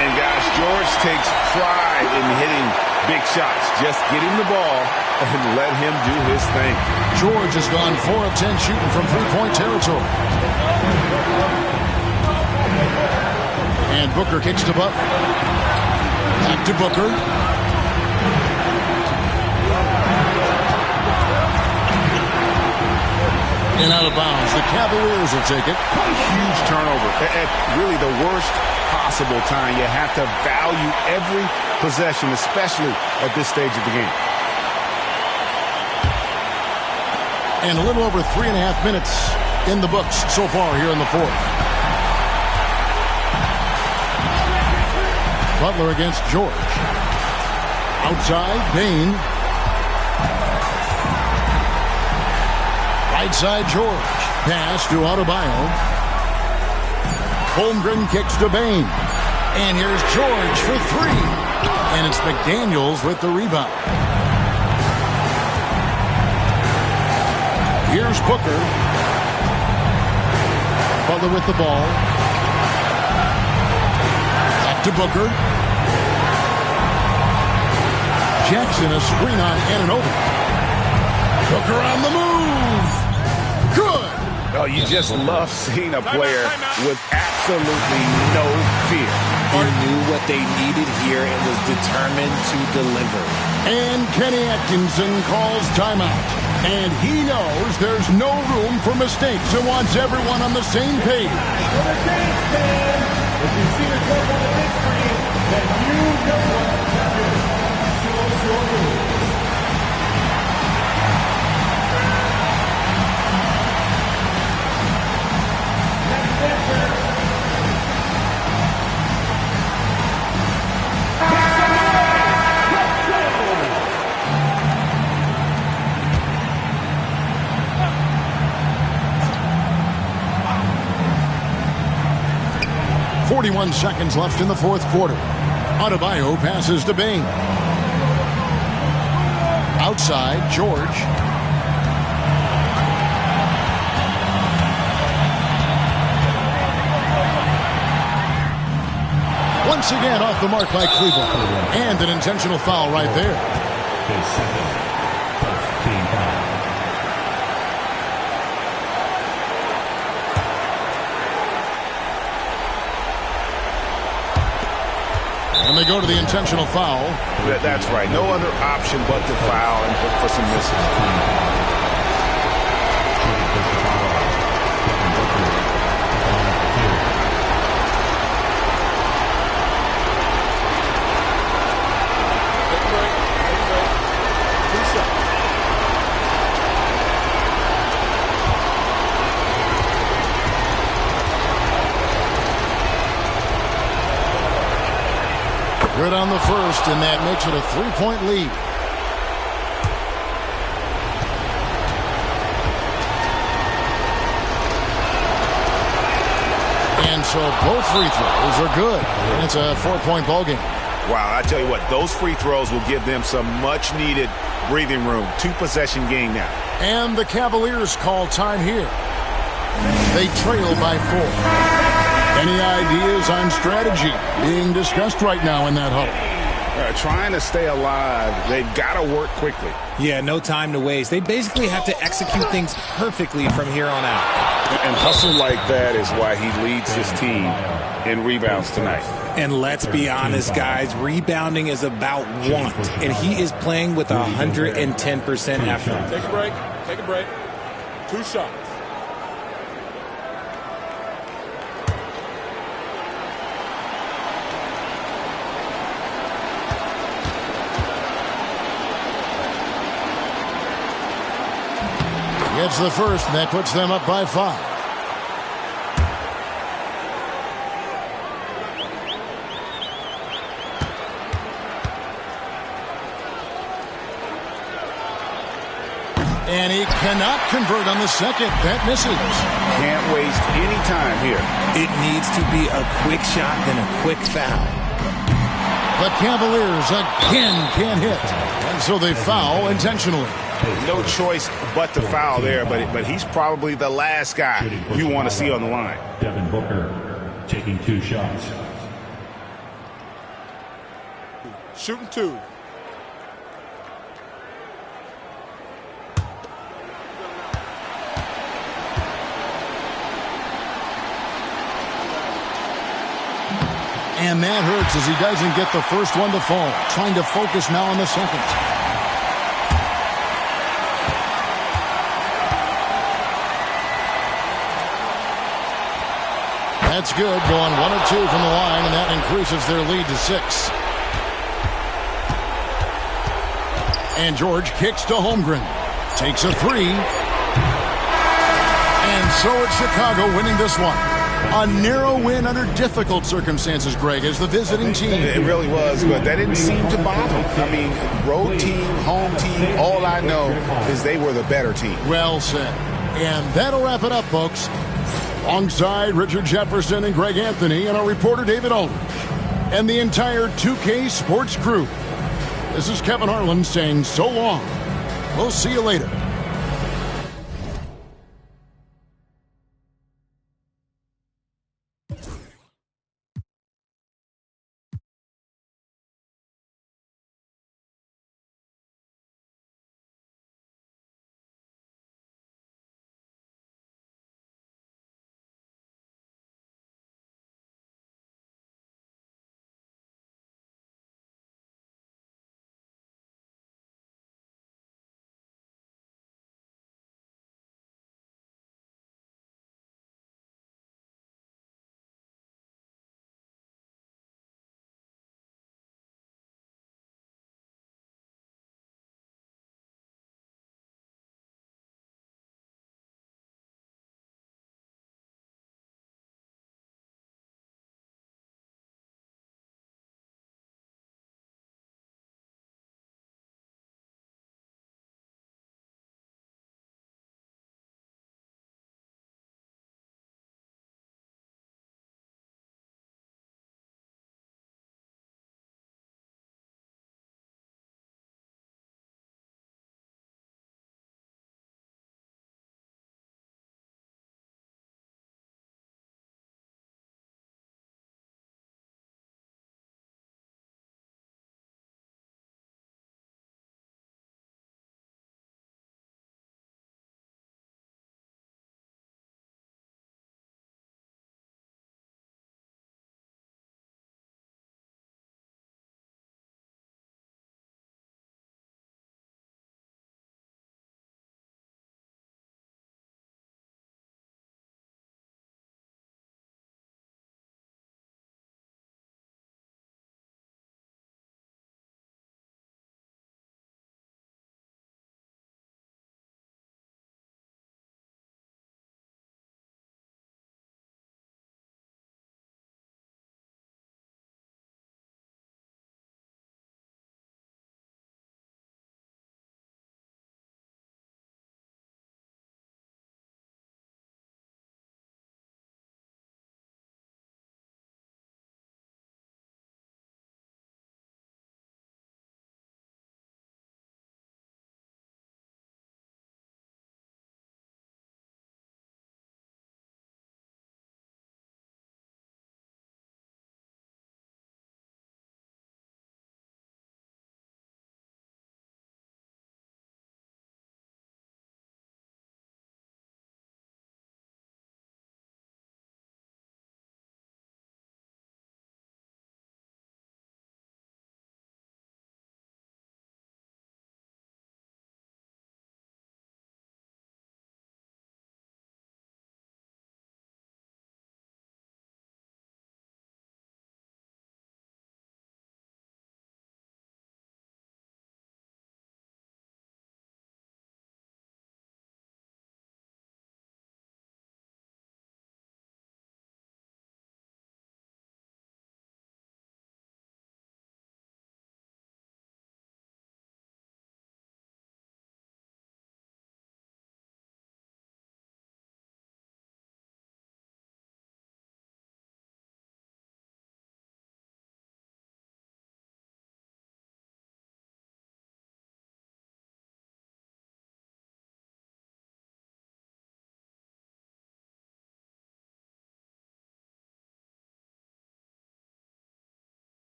S10: And guys, George takes pride in hitting big shots. Just get him the ball and let him do his thing.
S5: George has gone 4 of 10 shooting from 3-point territory. And Booker kicks to Butler. Back to Booker. And out of bounds. The Cavaliers will take it.
S10: Huge turnover at really the worst possible time. You have to value every possession, especially at this stage of the game.
S5: And a little over 3.5 minutes in the books so far here in the fourth. Butler against George. Outside, Bain. Right side, George. Pass to Adebayo. Holmgren kicks to Bain. And here's George for three. And it's McDaniels with the rebound. Here's Booker. Butler with the ball. Back to Booker. Jackson a screen on Anunoby. Booker on the move. Good.
S10: Oh, you just love seeing a player with absolutely no fear.
S8: He knew what they needed here and was determined to deliver.
S5: And Kenny Atkinson calls timeout. And he knows there's no room for mistakes and wants everyone on the same page.
S9: For the James fan, if you see yourself on the big screen, then you know what to do. Show your move. Next answer.
S5: 41 seconds left in the fourth quarter. Adebayo passes to Bain. Outside, George. Once again off the mark by Cleveland. And an intentional foul right there.
S9: His second first team foul.
S5: And they go to the intentional foul.
S10: That's right. No other option but to foul and look for some misses.
S5: Good on the first, and that makes it a 3-point lead. And so both free throws are good. And it's a 4-point ball game.
S10: Wow, I tell you what, those free throws will give them some much-needed breathing room. 2-possession game now.
S5: And the Cavaliers call time here. They trail by 4. Any ideas on strategy being discussed right now in that huddle?
S10: Trying to stay alive. They've got to work quickly.
S8: Yeah, no time to waste. They basically have to execute things perfectly from here on out.
S10: And hustle like that is why he leads his team in rebounds tonight.
S8: And let's be honest, guys, rebounding is about want. And he is playing with 110% effort.
S11: Take a break. Take a break. 2 shots.
S5: Gets the first, and that puts them up by 5. And he cannot convert on the second. That misses.
S10: Can't waste any time here.
S8: It needs to be a quick shot, then a quick foul.
S5: The Cavaliers again can't hit. And so they foul intentionally.
S10: No choice but to foul there, but he's probably the last guy you want to see on the line.
S9: Devin Booker taking 2 shots.
S11: Shooting 2.
S5: And that hurts as he doesn't get the first one to fall. Trying to focus now on the second. That's good, going 1 of 2 from the line, and that increases their lead to 6. And George kicks to Holmgren. Takes a 3. And so it's Chicago winning this one. A narrow win under difficult circumstances, Greg, as the visiting team.
S6: It really was, but that didn't seem to bother them. I mean, road team, home team, all I know is they were the better team.
S5: Well said. And that'll wrap it up, folks. Alongside Richard Jefferson and Greg Anthony and our reporter David Aldridge and the entire 2K Sports crew. This is Kevin Harlan saying so long. We'll see you later.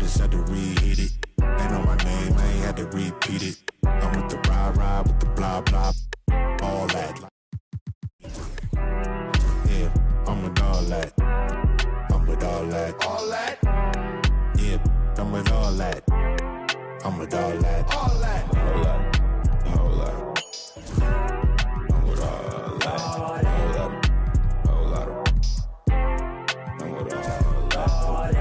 S12: just had to re-hit it. Ain't know my name, I ain't had to repeat it. I'm with the ride with the blah blah, all that. Yeah, I'm with all that. I'm with all that.
S9: All that.
S12: Yeah, I'm with all that. I'm with all that.
S9: All that.
S12: All that. All that. I'm with all that. All that. All that. I'm with all that.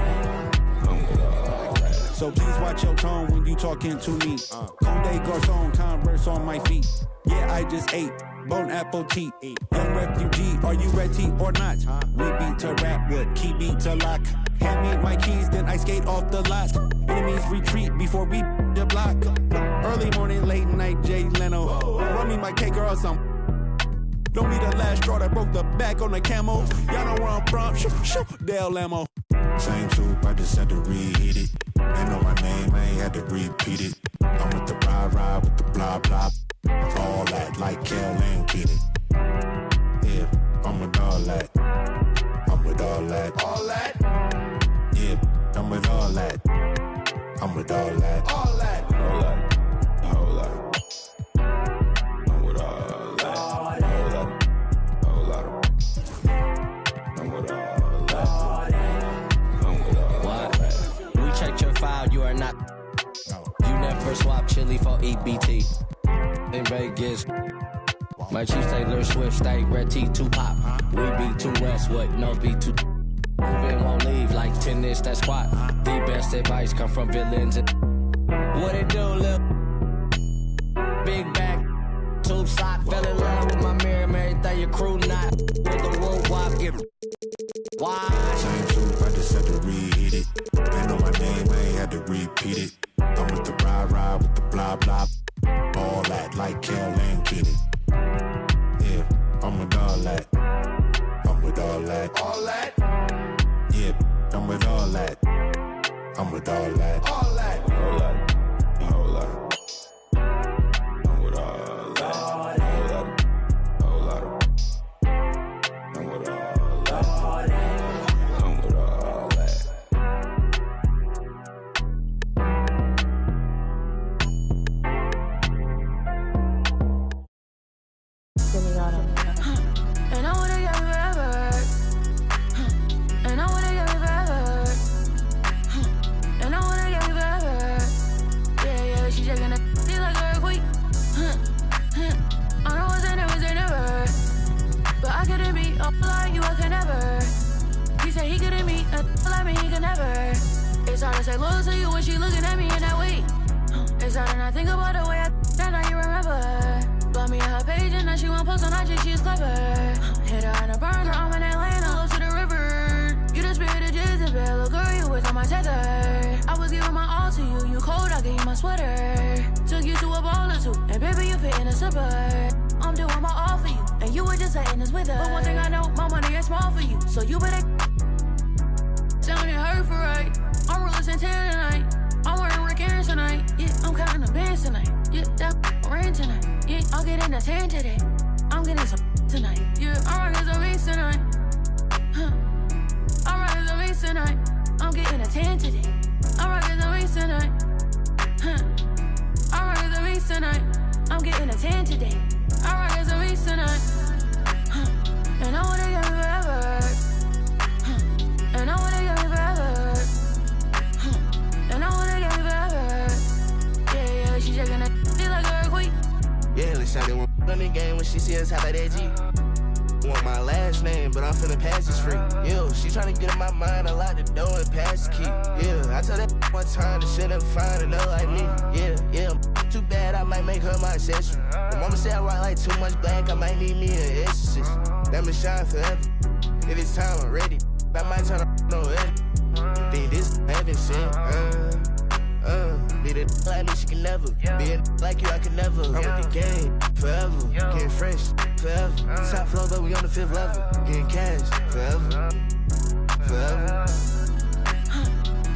S12: I'm with all that.
S13: So please watch your tone when you talking to me. Conde Garçon, Converse on my feet. Yeah, I just ate Bon appetit. Young refugee, are you ready or not? We beat to rap with key beat to lock. Hand me my keys, then I skate off the lot. Enemies retreat before we the block. Early morning, late night, Jay Leno. Run me my cake or some. Don't be the last straw that broke the back on the camel. Y'all know where I'm from. Shoot, Dale Lamo.
S12: Same troop, I just had to re-hit it. Ain't know my name, I ain't had to repeat it. I'm with the ride with the blah blah. All that, like Kel and Kitty. Yeah, I'm with all that. I'm with all that.
S9: All that.
S12: Yeah, I'm with all that. I'm with all that.
S9: All that.
S12: All that. All that. I'm with all that. All that. All that. I'm with all that. I'm with all that.
S14: We checked your file, you are not. You never swap chili for EBT. In Vegas, my Chiefs Taylor Swift stay red T 2 pop. We be 2 Westwood, nose be 2. Moving won't leave like tennis that squat. The best advice come from villains. What it do, lil? Big back, tube sock. Fell in love with my mirror, married that your crew not. With the road wop, get why?
S12: Same troop, I just had to re-hit it. Ain't know my name, I ain't had to repeat it. I'm with the ride with the blah blah. All that, like Kel and Kitty. Yeah, I'm with all that. I'm with all that.
S9: All that.
S12: Yeah, I'm with all that. I'm with all that.
S9: All that.
S12: All that. All that. I'm with all that. All that. All that. I'm with all that. I'm with all that.
S15: And I wanna get me forever. And I wanna get me forever. And I wanna get me forever. Yeah, she shaking that shit like a earthquake. I know it's never. But I couldn't be up like you, I could never. He said he couldn't meet a like me, he could never. It's hard to say loyal to you when she looking at me in that way. It's hard to not think about the way I that now you remember. Bought me her page and now she won't post on IG, she's clever. Hit her in a burner, I'm in Atlanta, close to the river. You the spirit of Jezebel, look girl, you was on my tether. I was giving my all to you, you cold, I gave you my sweater. Took you to a ball or two, and baby you fit in a slipper. I'm doing my all for you, and you were just letting us with her. But one thing I know, my money is small for you, so you better sounding hurt for right. I'm real as 10 tonight. I'm wearing Rick Aaron's tonight. Yeah, I'm counting the bands tonight. Yeah, that rain tonight. Yeah, I'll get in the 10 today. I'm getting some tonight. Yeah, I'm rocking some beats tonight. I'm rocking some beats tonight. I'm getting a 10 today. I'm rocking some beats tonight. I'm rocking some beats tonight. I'm getting a 10 today. I'm rocking some beats tonight. And I wanna get me forever. And I wanna get me forever. And I wanna get me forever. Yeah, she shaking that shit like a earthquake.
S3: Yeah, let's shout it on the game when she see us, how about that G? Want my last name, but I'm finna pass this free. Yeah, she tryna get in my mind, I lock the door and pass the key. Yeah, I tell that one time that she'll never find another like me. Yeah, too bad, I might make her my accessory. My mama said I rock like too much black, I might need me an exorcist. Let me shine forever. If it's time, I'm ready. I might turn up no edit. Think this heaven sent. Be the like me, she can never. Be a like you, I can never. I'm with the game forever. Getting fresh forever. Top floor, but we on the 5th level. Getting cash forever. Forever.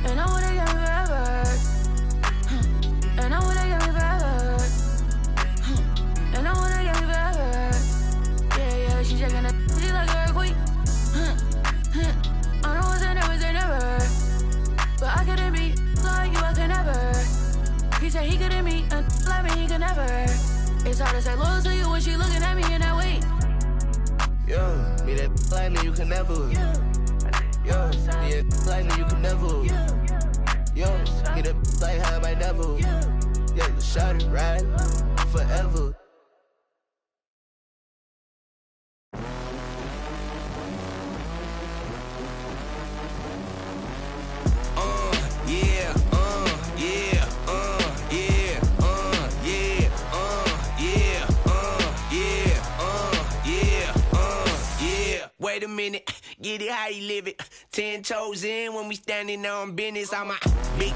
S15: And I wanna get me forever. And I wanna get me forever. And I wanna get me forever. Yeah, she shaking that shit like a earthquake. I know it's never. But I couldn't be he couldn't meet a like me, he could never. It's hard to say loyal to you when she looking at me in that way.
S3: Yo, me that like me, you can never. Yo, me that like me, you can never. Yo, me that like how I never. Yeah, the shot it right forever.
S16: Wait a minute, get it how you live it. 10 toes in when we standing on business. I'm a big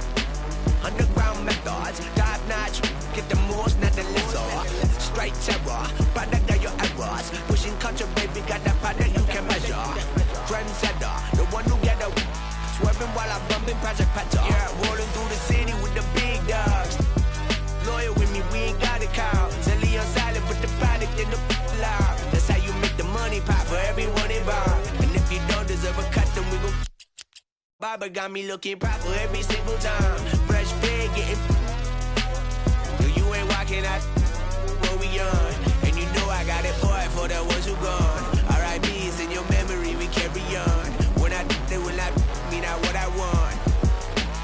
S16: underground methods, top notch. Get the most, not the lesser. Straight terror, product of your errors. Pushing culture, baby, got that product you can measure. Trendsetter, the one who get a swerving while I'm bumping Project Petter. Yeah, rolling through the city with the big dogs. Loyal with me, we ain't got a cow. Zelly on silent, put the product in the loud. That's how you make the money pop for everyone involved. And if you don't deserve a cut, then we gon' Baba got me looking proper every single time. Fresh pig getting yo, you ain't walking out what we on. And you know I got it poured for the ones who gone. R.I.P.'s in your memory, we carry on. When I they will not mean out what I want.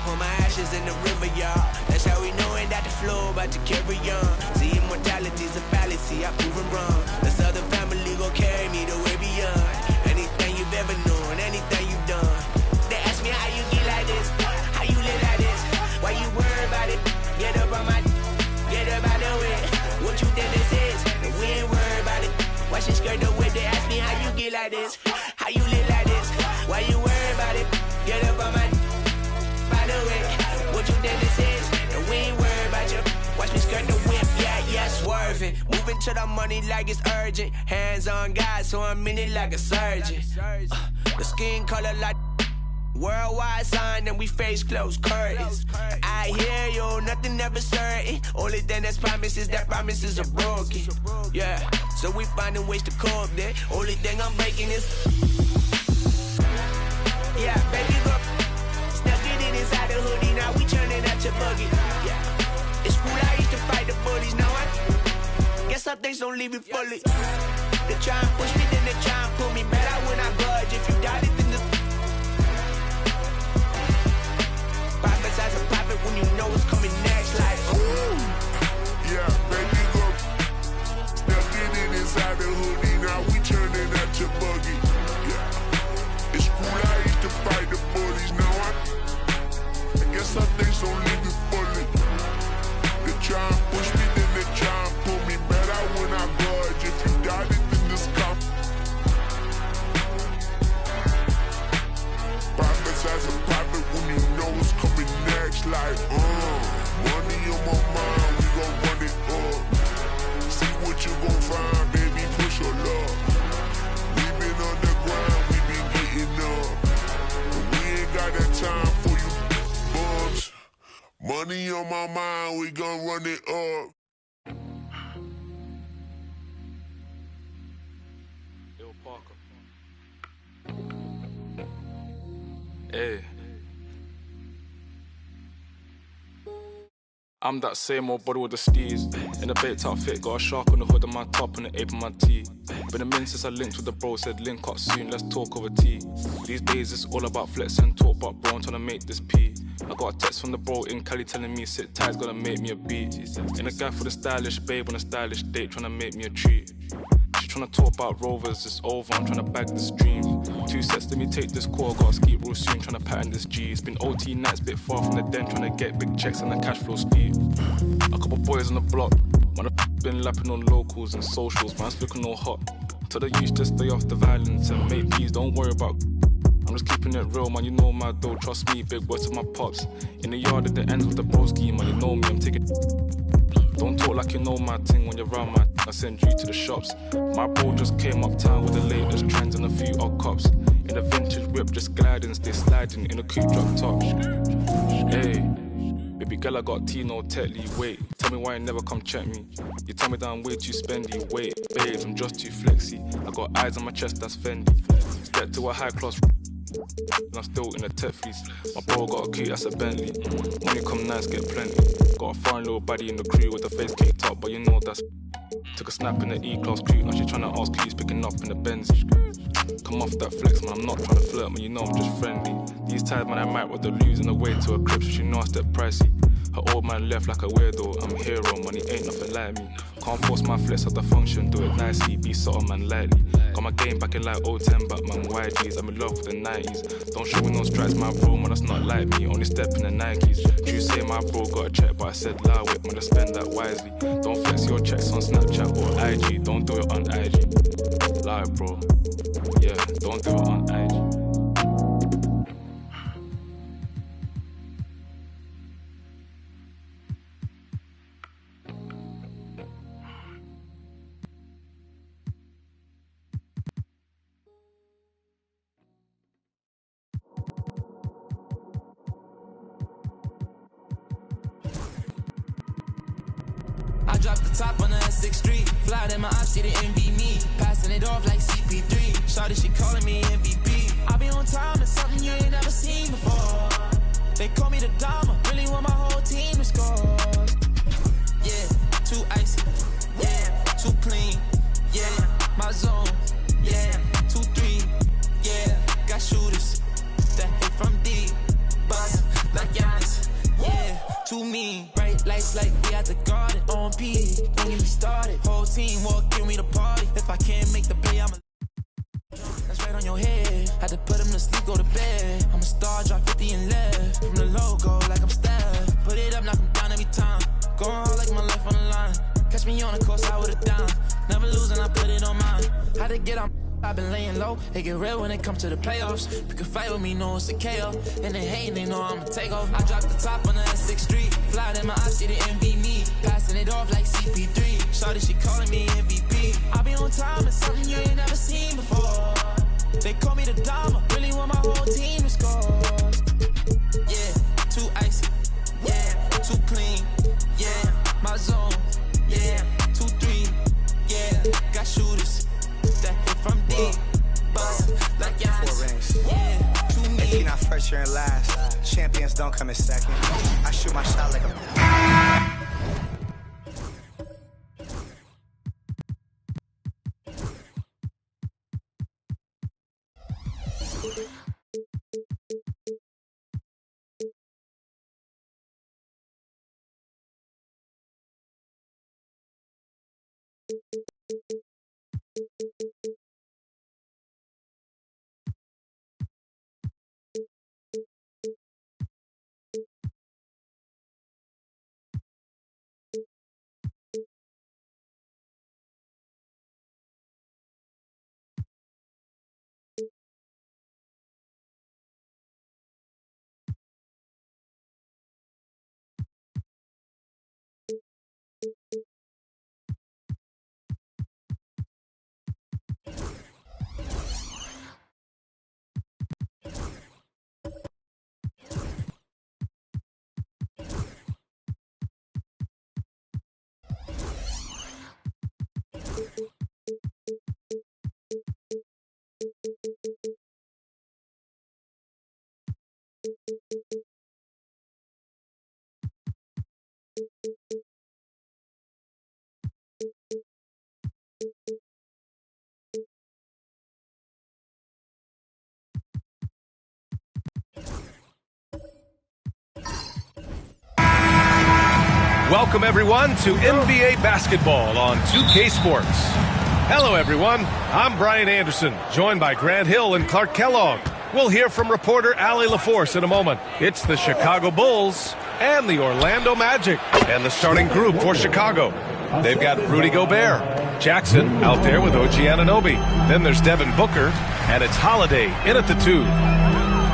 S16: Pour my ashes in the river, y'all. That's how we knowin' that the flow about to carry on. See, immortality's a fallacy, I prove 'em wrong. This other family gon' carry me the way beyond. Anything you've ever known, anything you've done. They ask me how you get like this, how you live like this. Why you worry about it? Get up on my, get up out the way. What you think this is? And we ain't worried about it. Why she skirt the way? They ask me how you get like this, how you live like this. Why you worry about it? Get up on my, by the way. What you think this is? And we ain't worried about you. Watch me skirt the whip, yeah, swerving. Moving to the money like it's urgent. Hands on God, so I'm in it like a surgeon. The skin color like worldwide sign, and we face closed curtains. I hear you, nothing ever certain. Only thing that's promised is that promises are broken. Yeah, so we finding ways to cope there. Only thing I'm breaking is yeah, baby girl. Stuck it in inside the hoodie, now we turning out your buggy. Yeah, it's cool, I used to fight the bullies, now I guess some things don't leave me fully. They try and push me, then they try and pull me back out when I budge. If you doubt it, then the profits as a profit when you know what's coming next. Like, ooh,
S17: yeah, baby girl. Stuck it in inside the hoodie, now we turning out your buggy. Yeah, it's cool, I used to fight the bullies, now I guess some things don't leave me fully. They try and push me, then they try and pull me back out when I budge. If you doubt it, then this cop. Profits as a profit when you know what's coming next. Like, money on my mind, we gon' run it up. See what you gon' find, baby, push your luck. We been on the ground, we been getting up. And we ain't got that time for you bums. Money on my mind, we gon' run it up.
S18: Yo, Parker. Hey. I'm that same old body with the steez. In a baked outfit, got a shark on the hood of my top and the ape on my tee. Been a minute since I linked with the bro, said link up soon, let's talk over tea. These days it's all about flex and talk, but bro, I'm trying to make this pee. I got a text from the bro in Cali telling me sit tight, gonna make me a beat. In a guy for the stylish babe on a stylish date, trying to make me a treat. She tryna talk about rovers, it's over, I'm tryna bag this dream. 2 sets, let me take this call, gotta skip real soon, tryna pattern this G. It's been OT nights, bit far from the den, tryna get big checks and the cash flow speed. A couple boys on the block, man, I've been lapping on locals and socials, man's looking all hot. Tell the youth to stay off the violence and make peace, don't worry about. I'm just keeping it real, man, you know my dough, trust me, big words to my pops. In the yard at the end with the broski, man, you know me, I'm taking. Don't talk like you know my thing when you're around my I send you to the shops. My bro just came uptown with the latest trends and a few odd cops. In a vintage whip, just gliding, stay sliding in a coupe drop top. Hey, baby girl, I got Tino Tetley, wait. Tell me why you never come check me. You tell me that I'm way too spendy, wait. Babes, I'm just too flexy. I got eyes on my chest, that's Fendi. Step to a high class, And I'm still in the tech fleece. My bro got a cute, that's a Bentley. When you come nice, get plenty. Got a foreign little baddie in the crew with the face kicked up, but you know that's. Took a snap in the E-class crew, now she tryna ask who's picking up in the Benz. Come off that flex, man, I'm not trying to flirt, man, you know I'm just friendly. These times, man, I might with the losing the way to a crib, so she know I step pricey. Her old man left like a weirdo, I'm a hero, money ain't nothing like me. Can't force my flex at the function, do it nicely, be subtle, man, lightly. Got my game back in like 010, but man, YGs, I'm in love with the 90s. Don't show me no stripes, my bro, man, that's not like me, only step in the Nikes. You say my bro got a check, but I said lie with, man, just spend that wisely. Don't flex your checks on Snapchat or IG, don't do it on IG. Lie, bro, yeah, don't do it on IG.
S19: I dropped the top on the S6 Street. Fly in my ops, she didn't envy me. Passing it off like CP3. Shawty, she calling me MVP. I be on time, it's something you ain't never seen before. They call me the Dama, really want my whole team to score. Yeah, too icy. Yeah, too clean. Yeah, my zone. Yeah, 2-3. Yeah, got shooters that hit from deep. Bust like Giannis. Yeah, too mean. Bright lights like we at the garden. On P, don't get me started. Whole team walk, give me the party. If I can't make the play, I'm a. That's right on your head. Had to put him to sleep, go to bed. I'm a star, drop 50 and left. From the logo, like I'm Steph. Put it up, knock him down every time. Going hard like my life on the line. Catch me on the course, I would've down. Never losing, I put it on mine. Had to get on. I've been laying low, it get real when it comes to the playoffs. Pick a fight with me, know it's a KO. And they hating, they know I'ma take off. I dropped the top on the S6 Street. Fly in my eyes, she didn't envy me. Passing it off like CP3. Shawty, she calling me MVP. I be on time, it's something you ain't never seen before. They call me the Dama, really want my whole team to score. Yeah, too icy. Yeah, too clean. Yeah, my zone. Yeah, 2-3. Yeah, got shooters that hit from deep. Bust like Giannis. Yeah, too mean.
S20: If you're not first, you're in last. Champions don't come in second. I shoot my shot like a.
S21: Welcome, everyone, to NBA basketball on 2K Sports. Hello, everyone. I'm Brian Anderson, joined by Grant Hill and Clark Kellogg. We'll hear from reporter Allie LaForce in a moment. It's the Chicago Bulls and the Orlando Magic and the starting group for Chicago. They've got Rudy Gobert, Jackson out there with OG Anunoby. Then there's Devin Booker, and it's Holiday in at the 2.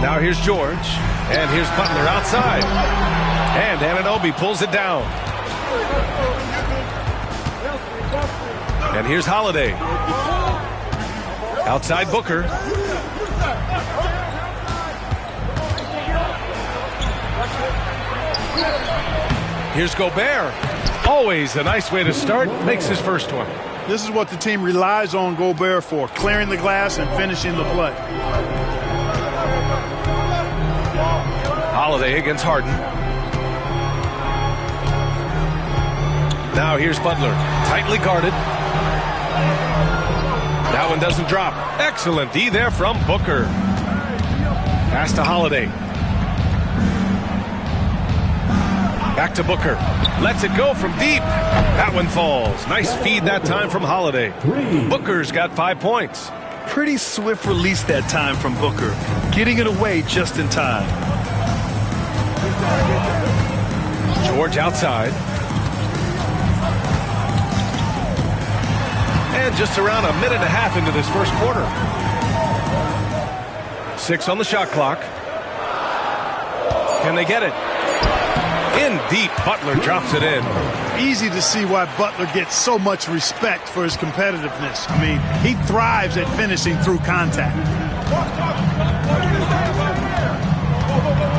S21: Now here's George, and here's Butler outside. And Anunoby pulls it down. And here's Holiday. Outside Booker. Here's Gobert. Always a nice way to start. Makes his first one.
S22: This is what the team relies on Gobert for, clearing the glass and finishing the play.
S21: Holiday against Harden. Now here's Butler, tightly guarded. That one doesn't drop. Excellent D there from Booker. Pass to Holiday. Back to Booker. Lets it go from deep. That one falls. Nice feed that time from Holiday. Booker's got 5 points.
S1: Pretty swift release that time from Booker. Getting it away just in time.
S21: George outside. And just around a minute and a half into this first quarter. 6 on the shot clock. Can they get it? In deep, Butler drops it in.
S1: Easy to see why Butler gets so much respect for his competitiveness. I mean, he thrives at finishing through contact.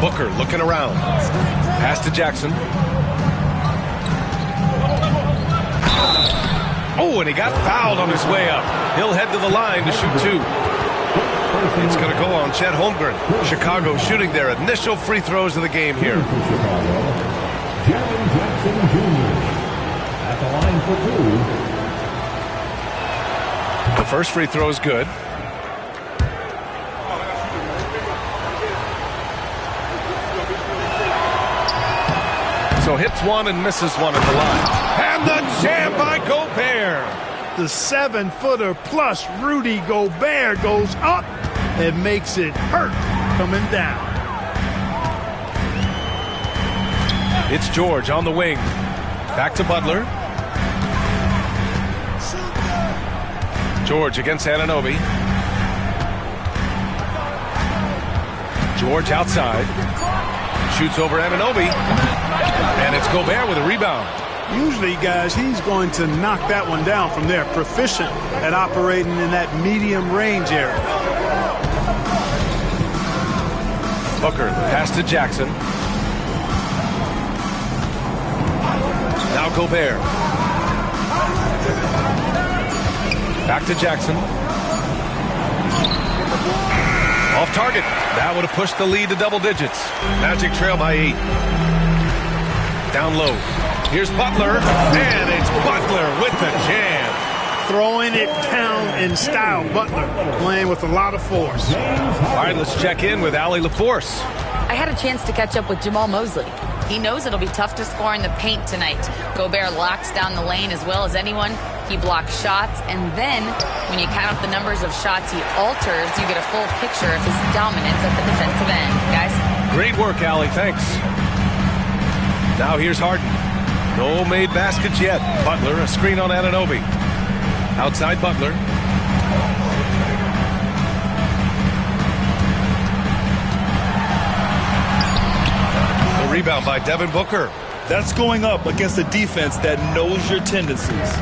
S21: Booker looking around. Pass to Jackson. Oh, and he got fouled on his way up. He'll head to the line to shoot 2. It's going to go on Chet Holmgren. Chicago shooting their initial free throws of the game here.
S9: Jaren Jackson Jr. at the line for 2.
S21: The first free throw is good. So hits one and misses one at the line. And the jam by Gobert.
S1: The 7-footer plus Rudy Gobert goes up and makes it hurt coming down.
S21: It's George on the wing. Back to Butler. George against Anunoby. George outside. Shoots over Anunoby. And it's Gobert with a rebound.
S1: Usually, guys, he's going to knock that one down from there. Proficient at operating in that medium range area.
S21: Booker, pass to Jackson. Now Gobert. Back to Jackson. Off target. That would have pushed the lead to double digits. Magic trail by 8. Down low. Here's Butler. And it's Butler with the jam.
S1: Throwing it down in style. Butler playing with a lot of force.
S21: All right, let's check in with Allie LaForce.
S22: I had a chance to catch up with Jamal Mosley. He knows it'll be tough to score in the paint tonight. Gobert locks down the lane as well as anyone. He blocks shots, and then when you count up the numbers of shots he alters, you get a full picture of his dominance at the defensive end. Guys?
S21: Great work, Allie. Thanks. Now here's Harden. No made baskets yet. Butler, a screen on Anunoby. Outside Butler. The rebound by Devin Booker.
S1: That's going up against a defense that knows your tendencies.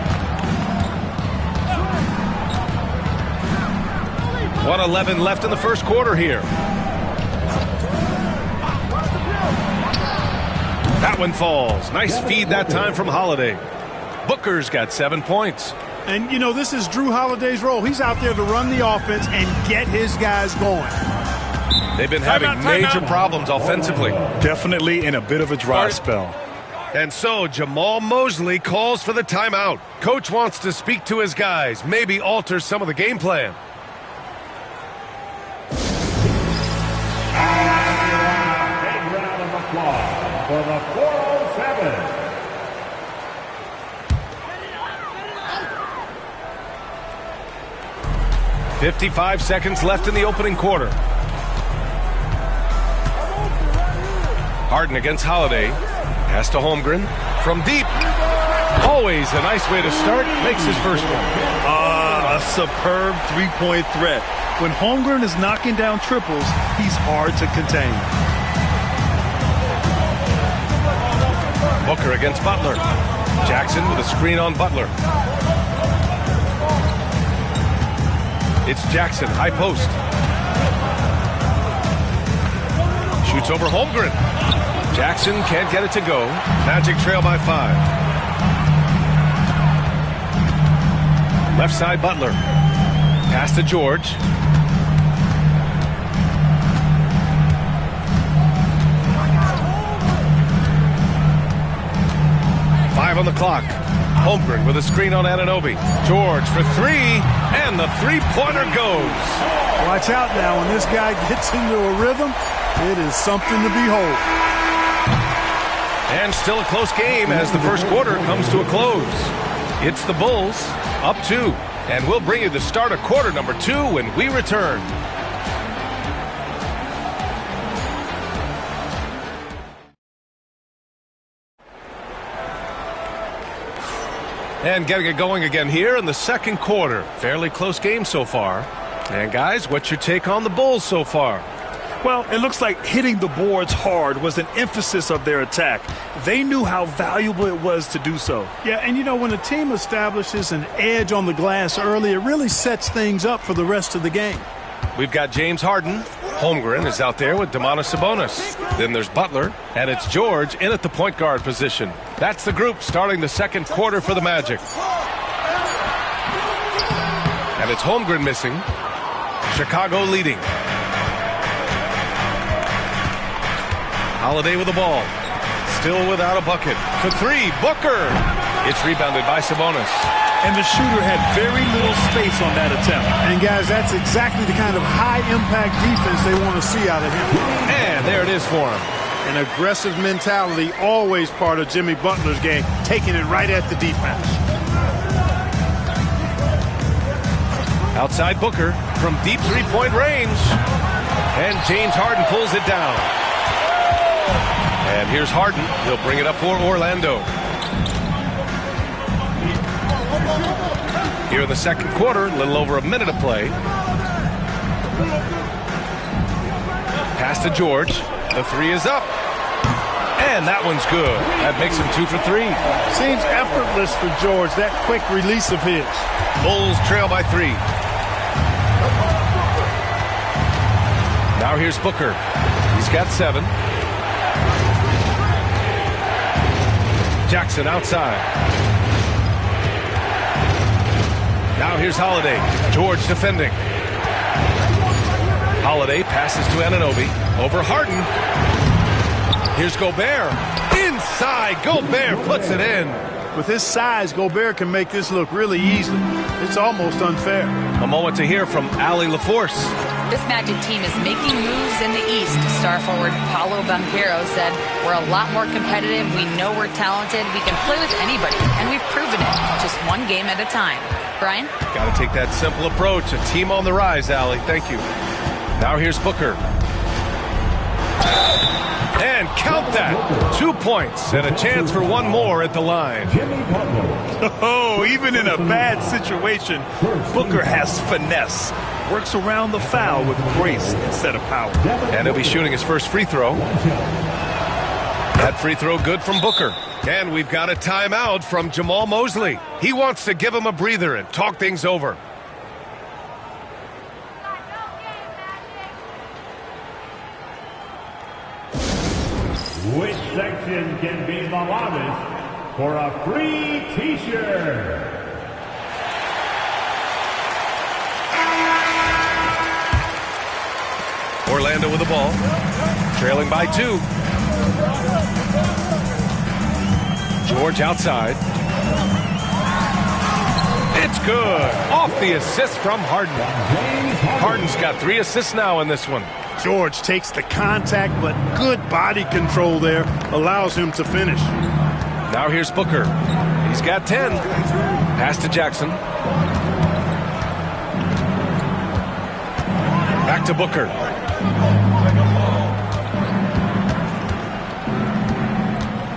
S21: 1:11 left in the first quarter here. That one falls. Nice feed that time from Holiday. Booker's got 7 points.
S1: And, you know, this is Drew Holiday's role. He's out there to run the offense and get his guys going.
S21: They've been having major problems offensively.
S1: Definitely in a bit of a dry spell.
S21: And so Jamal Mosley calls for the timeout. Coach wants to speak to his guys, maybe alter some of the game plan.
S9: Big round of applause for the 407.
S21: 55 seconds left in the opening quarter. Harden against Holiday. Pass to Holmgren. From deep. Always a nice way to start. Makes his first one.
S1: A superb three-point threat. When Holmgren is knocking down triples, he's hard to contain.
S21: Booker against Butler. Jackson with a screen on Butler. It's Jackson, high post. Shoots over Holmgren. Jackson can't get it to go. Magic trail by 5. Left side Butler. Pass to George. 5 on the clock. Holmgren with a screen on Anunoby. George for 3, and the three-pointer goes.
S1: Watch out now. When this guy gets into a rhythm, it is something to behold.
S21: And still a close game as the first quarter comes to a close. It's the Bulls up 2, and we'll bring you the start of quarter number 2 when we return. And getting it going again here in the second quarter. Fairly close game so far. And guys, what's your take on the Bulls so far?
S2: Well, it looks like hitting the boards hard was an emphasis of their attack. They knew how valuable it was to do so.
S1: Yeah, and you know, when a team establishes an edge on the glass early, it really sets things up for the rest of the game.
S21: We've got James Harden. Holmgren is out there with Domantas Sabonis. Then there's Butler, and it's George in at the point guard position. That's the group starting the second quarter for the Magic. And it's Holmgren missing. Chicago leading. Holiday with the ball. Still without a bucket. For 3, Booker. It's rebounded by Sabonis.
S2: And the shooter had very little space on that attempt.
S1: And guys, that's exactly the kind of high-impact defense they want to see out of him.
S21: And there it is for him.
S1: An aggressive mentality, always part of Jimmy Butler's game, taking it right at the defense.
S21: Outside Booker from deep three-point range. And James Harden pulls it down. And here's Harden. He'll bring it up for Orlando. Here in the second quarter, a little over a minute of play. Pass to George. The 3 is up. And that one's good. That makes him 2 for 3.
S1: Seems effortless for George, that quick release of his.
S21: Bulls trail by 3. Now here's Booker. He's got 7. Jackson outside. Now here's Holiday. George defending. Holiday passes to Anunoby. Over Harden. Here's Gobert. Inside. Gobert puts it in.
S1: With his size, Gobert can make this look really easy. It's almost unfair.
S21: A moment to hear from Allie LaForce.
S22: This Magic team is making moves in the East. Star forward Paolo Banchero said, "We're a lot more competitive. We know we're talented. We can play with anybody, and we've proven it. Just one game at a time." Brian?
S21: Got to take that simple approach. A team on the rise, Allie. Thank you. Now here's Booker. And count that. 2 points and a chance for one more at the line.
S2: Oh, even in a bad situation, Booker has finesse. Works around the foul with grace instead of power.
S21: And he'll be shooting his first free throw. That free throw good from Booker. And we've got a timeout from Jamal Mosley. He wants to give him a breather and talk things over.
S9: Which section can be the loudest for a free T-shirt?
S21: Orlando with the ball. Trailing by 2. George outside. It's good. Off the assist from Harden. Harden's got 3 assists now in this one.
S1: George takes the contact, but good body control there allows him to finish.
S21: Now here's Booker. He's got 10. Pass to Jackson. Back to Booker.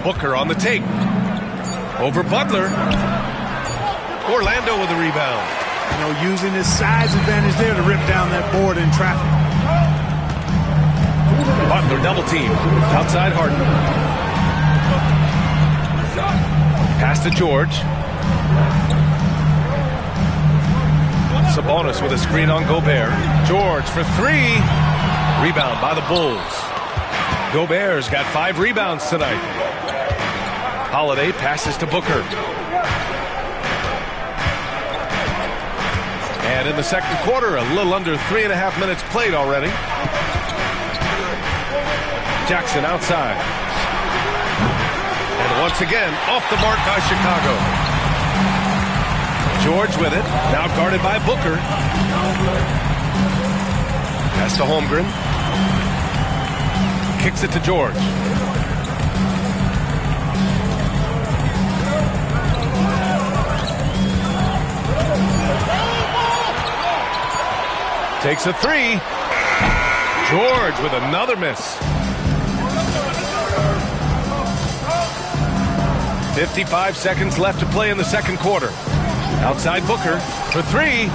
S21: Booker on the take. Over Butler. Orlando with a rebound.
S1: You know, using his size advantage there to rip down that board in traffic.
S21: Butler double team. Outside Harden. Pass to George. Sabonis with a screen on Gobert. George for 3. Rebound by the Bulls. Gobert's got 5 rebounds tonight. Holiday passes to Booker. And in the second quarter, a little under 3.5 minutes played already. Jackson outside. And once again, off the mark by Chicago. George with it, now guarded by Booker. Pass to Holmgren. Kicks it to George. Takes a three. George with another miss. 55 seconds left to play in the second quarter. Outside Booker for three.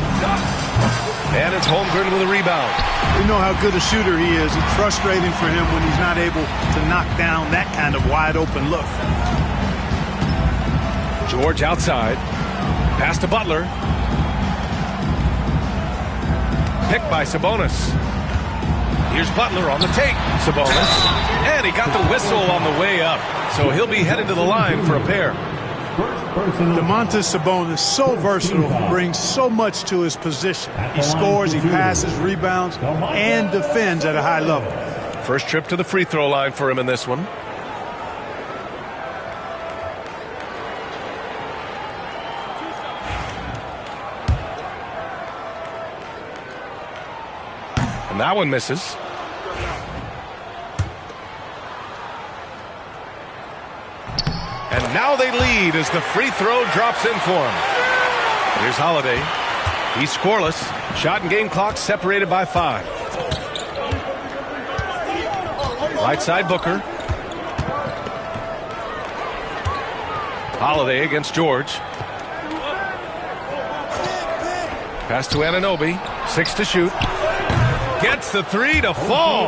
S21: And it's Holmgren with a rebound.
S1: We know how good a shooter he is. It's frustrating for him when he's not able to knock down that kind of wide open look.
S21: George outside. Pass to Butler. Picked by Sabonis. Here's Butler on the take. Sabonis. And he got the whistle on the way up. So he'll be headed to the line for a pair.
S1: Domantas Sabonis, so versatile, brings so much to his position. He scores, he passes, rebounds, and defends at a high level.
S21: First trip to the free throw line for him in this one. And that one misses. And now they lead as the free throw drops in for him. Here's Holiday. He's scoreless. Shot and game clock separated by 5. Right side Booker. Holiday against George. Pass to Anunoby. 6 to shoot. Gets the three to fall.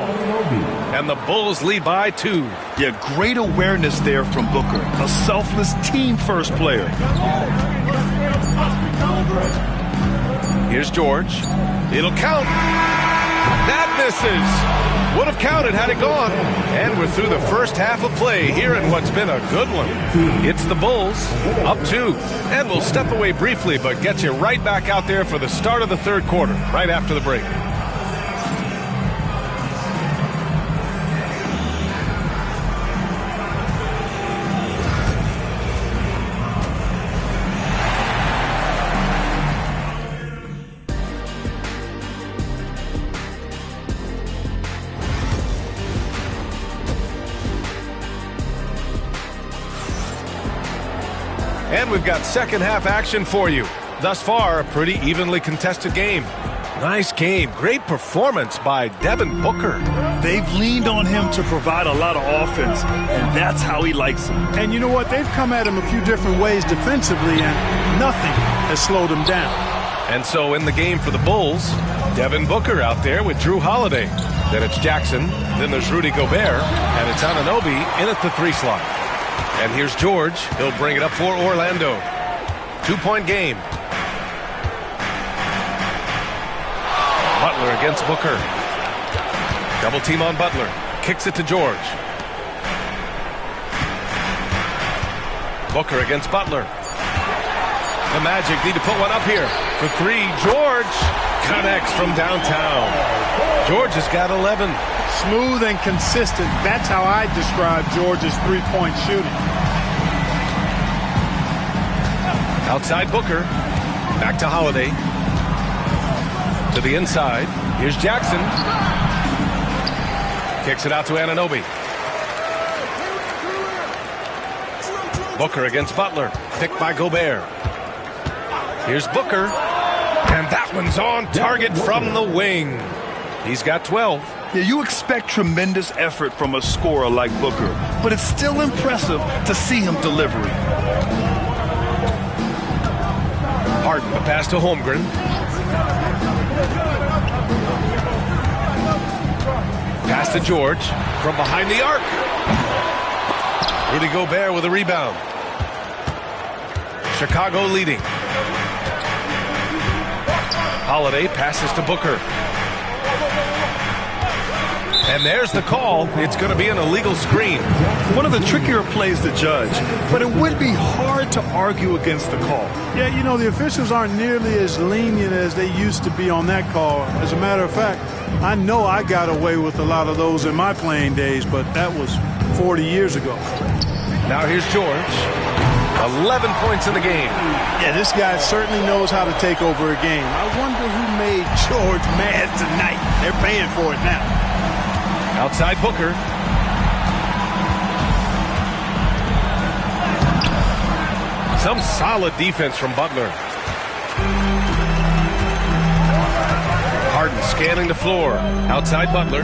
S21: And the Bulls lead by 2.
S2: Yeah, great awareness there from Booker. A selfless team-first player.
S21: Here's George. It'll count. That misses. Would have counted had it gone. And we're through the first half of play here in what's been a good one. It's the Bulls up 2. And we'll step away briefly, but get you right back out there for the start of the third quarter, right after the break. And we've got second half action for you. Thus far, a pretty evenly contested game. Nice game. Great performance by Devin Booker.
S2: They've leaned on him to provide a lot of offense, and that's how he likes him.
S1: And you know what? They've come at him a few different ways defensively, and nothing has slowed him down.
S21: And so in the game for the Bulls, Devin Booker out there with Drew Holiday. Then it's Jackson. Then there's Rudy Gobert. And it's Anunoby in at the 3 slot. And here's George. He'll bring it up for Orlando. 2-point game. Butler against Booker. Double team on Butler. Kicks it to George. Booker against Butler. The Magic need to put one up here for 3. George connects from downtown. George has got 11.
S1: Smooth and consistent. That's how I describe George's three-point shooting.
S21: Outside Booker. Back to Holiday. To the inside. Here's Jackson. Kicks it out to Anunoby. Booker against Butler. Picked by Gobert. Here's Booker. And that one's on target from the wing. He's got 12.
S2: Yeah, you expect tremendous effort from a scorer like Booker, but it's still impressive to see him delivering.
S21: Harden, the pass to Holmgren. Pass to George from behind the arc. Rudy Gobert with a rebound. Chicago leading. Holiday passes to Booker. And there's the call. It's going to be an illegal screen.
S2: One of the trickier plays to judge, but it would be hard to argue against the call.
S1: Yeah, you know, the officials aren't nearly as lenient as they used to be on that call. As a matter of fact, I know I got away with a lot of those in my playing days, but that was 40 years ago.
S21: Now here's George. 11 points in the game.
S1: Yeah, this guy certainly knows how to take over a game. I wonder who made George mad tonight. They're paying for it now.
S21: Outside Booker. Some solid defense from Butler. Harden scanning the floor. Outside Butler.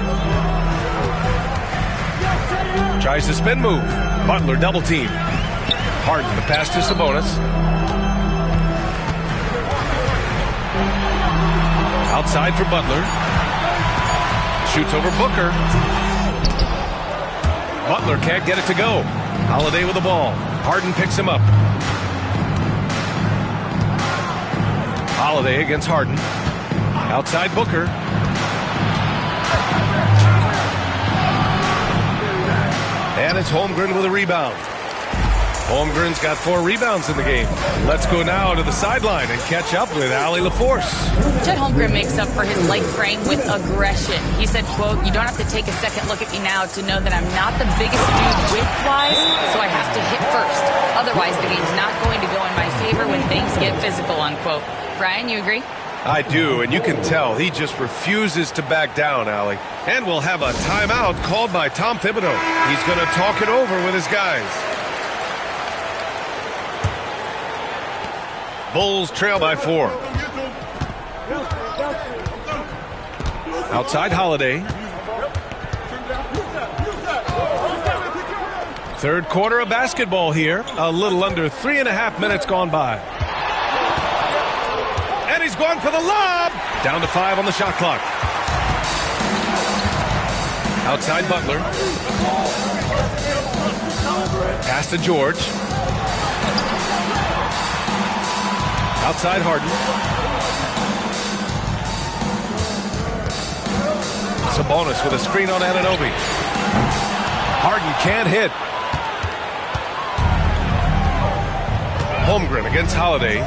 S21: Tries the spin move. Butler double team. Harden the pass to Sabonis. Outside for Butler. Shoots over Booker. Butler can't get it to go. Holiday with the ball. Harden picks him up. Holiday against Harden. Outside Booker. And it's Holmgren with a rebound. Holmgren's got 4 rebounds in the game. Let's go now to the sideline and catch up with Allie LaForce.
S22: Chet Holmgren makes up for his light frame with aggression. He said, quote, "You don't have to take a second look at me now to know that I'm not the biggest dude width-wise, so I have to hit first. Otherwise, the game's not going to go in my favor when things get physical," unquote. Brian, you agree?
S21: I do, and you can tell he just refuses to back down, Allie. And we'll have a timeout called by Tom Thibodeau. He's going to talk it over with his guys. Bulls trail by 4. Outside Holiday. Third quarter of basketball here. A little under 3.5 minutes gone by. And he's going for the lob. Down to 5 on the shot clock. Outside Butler. Pass to George. Outside Harden. Sabonis with a screen on Anunoby. Harden can't hit. Holmgren against Holiday.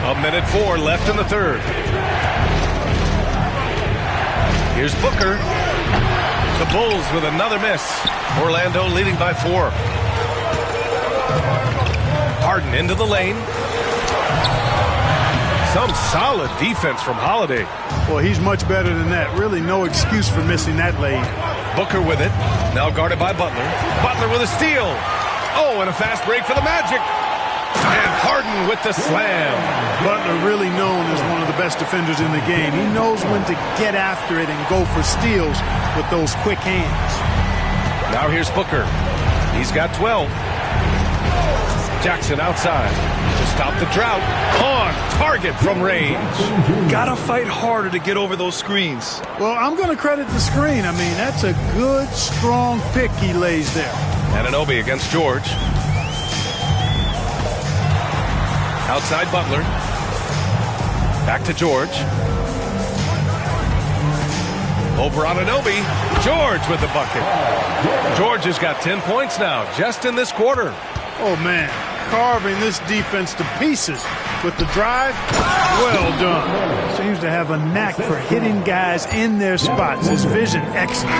S21: 1:04 left in the third. Here's Booker. The Bulls with another miss. Orlando leading by 4. Harden into the lane. Some solid defense from Holiday.
S1: Well, he's much better than that. Really no excuse for missing that lane.
S21: Booker with it. Now guarded by Butler. Butler with a steal. Oh, and a fast break for the Magic. And Harden with the slam.
S1: Butler really known as one of the best defenders in the game. He knows when to get after it and go for steals with those quick hands.
S21: Now here's Booker. He's got 12. Jackson outside to stop the drought. On target from range.
S2: Gotta fight harder to get over those screens.
S1: Well, I'm going to credit the screen. I mean, that's a good, strong pick he lays there.
S21: Anunoby against George. Outside Butler. Back to George. Over Anunoby. George with the bucket. George has got 10 points now, just in this quarter.
S1: Oh, man. Carving this defense to pieces with the drive. Well done. Seems to have a knack for hitting guys in their spots. His vision excellent.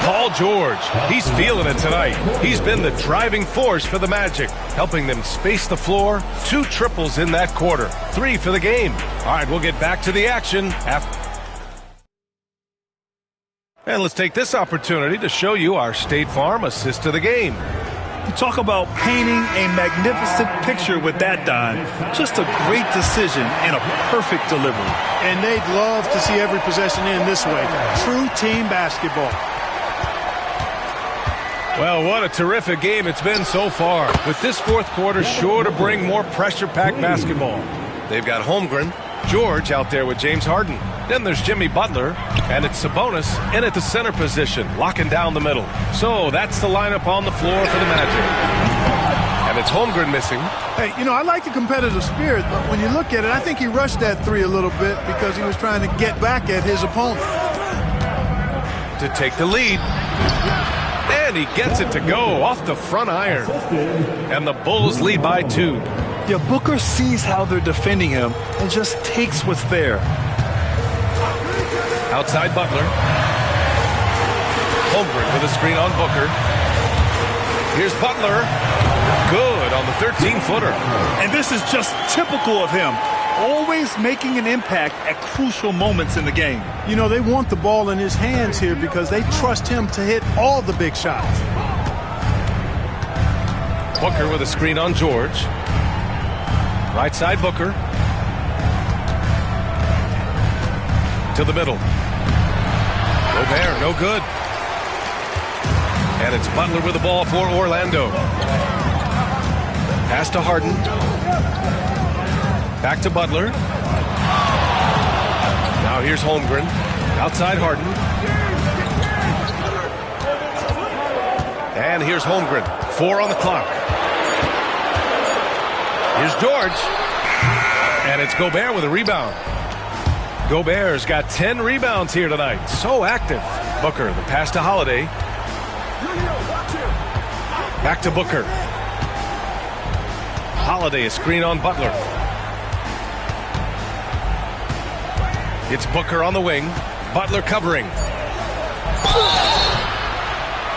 S21: Paul George, he's feeling it tonight. He's been the driving force for the Magic, helping them space the floor. 2 triples in that quarter. 3 for the game. All right, we'll get back to the action after. And let's take this opportunity to show you our State Farm assist to the game.
S2: You talk about painting a magnificent picture with that dime. Just a great decision and a perfect delivery.
S1: And they'd love to see every possession end this way. True team basketball.
S21: Well, what a terrific game it's been so far. With this fourth quarter sure to bring more pressure-packed basketball. They've got Holmgren, George out there with James Harden. Then there's Jimmy Butler, and it's Sabonis in at the center position, locking down the middle. So that's the lineup on the floor for the Magic. And it's Holmgren missing.
S1: Hey, you know, I like the competitive spirit, but when you look at it, I think he rushed that 3 a little bit because he was trying to get back at his opponent.
S21: To take the lead. And he gets it to go off the front iron. And the Bulls lead by 2.
S2: Yeah, Booker sees how they're defending him and just takes what's there.
S21: Outside Butler. Holmgren with a screen on Booker. Here's Butler. Good on the 13-footer.
S2: And this is just typical of him. Always making an impact at crucial moments in the game.
S1: You know, they want the ball in his hands here because they trust him to hit all the big shots.
S21: Booker with a screen on George. Right side Booker. To the middle. Gobert, no good. And it's Butler with the ball for Orlando. Pass to Harden. Back to Butler. Now here's Holmgren. Outside Harden. And here's Holmgren. 4 on the clock. Here's George. And it's Gobert with a rebound. Gobert's got 10 rebounds here tonight. So active. Booker, the pass to Holiday. Back to Booker. Holiday, a screen on Butler. It's Booker on the wing. Butler covering.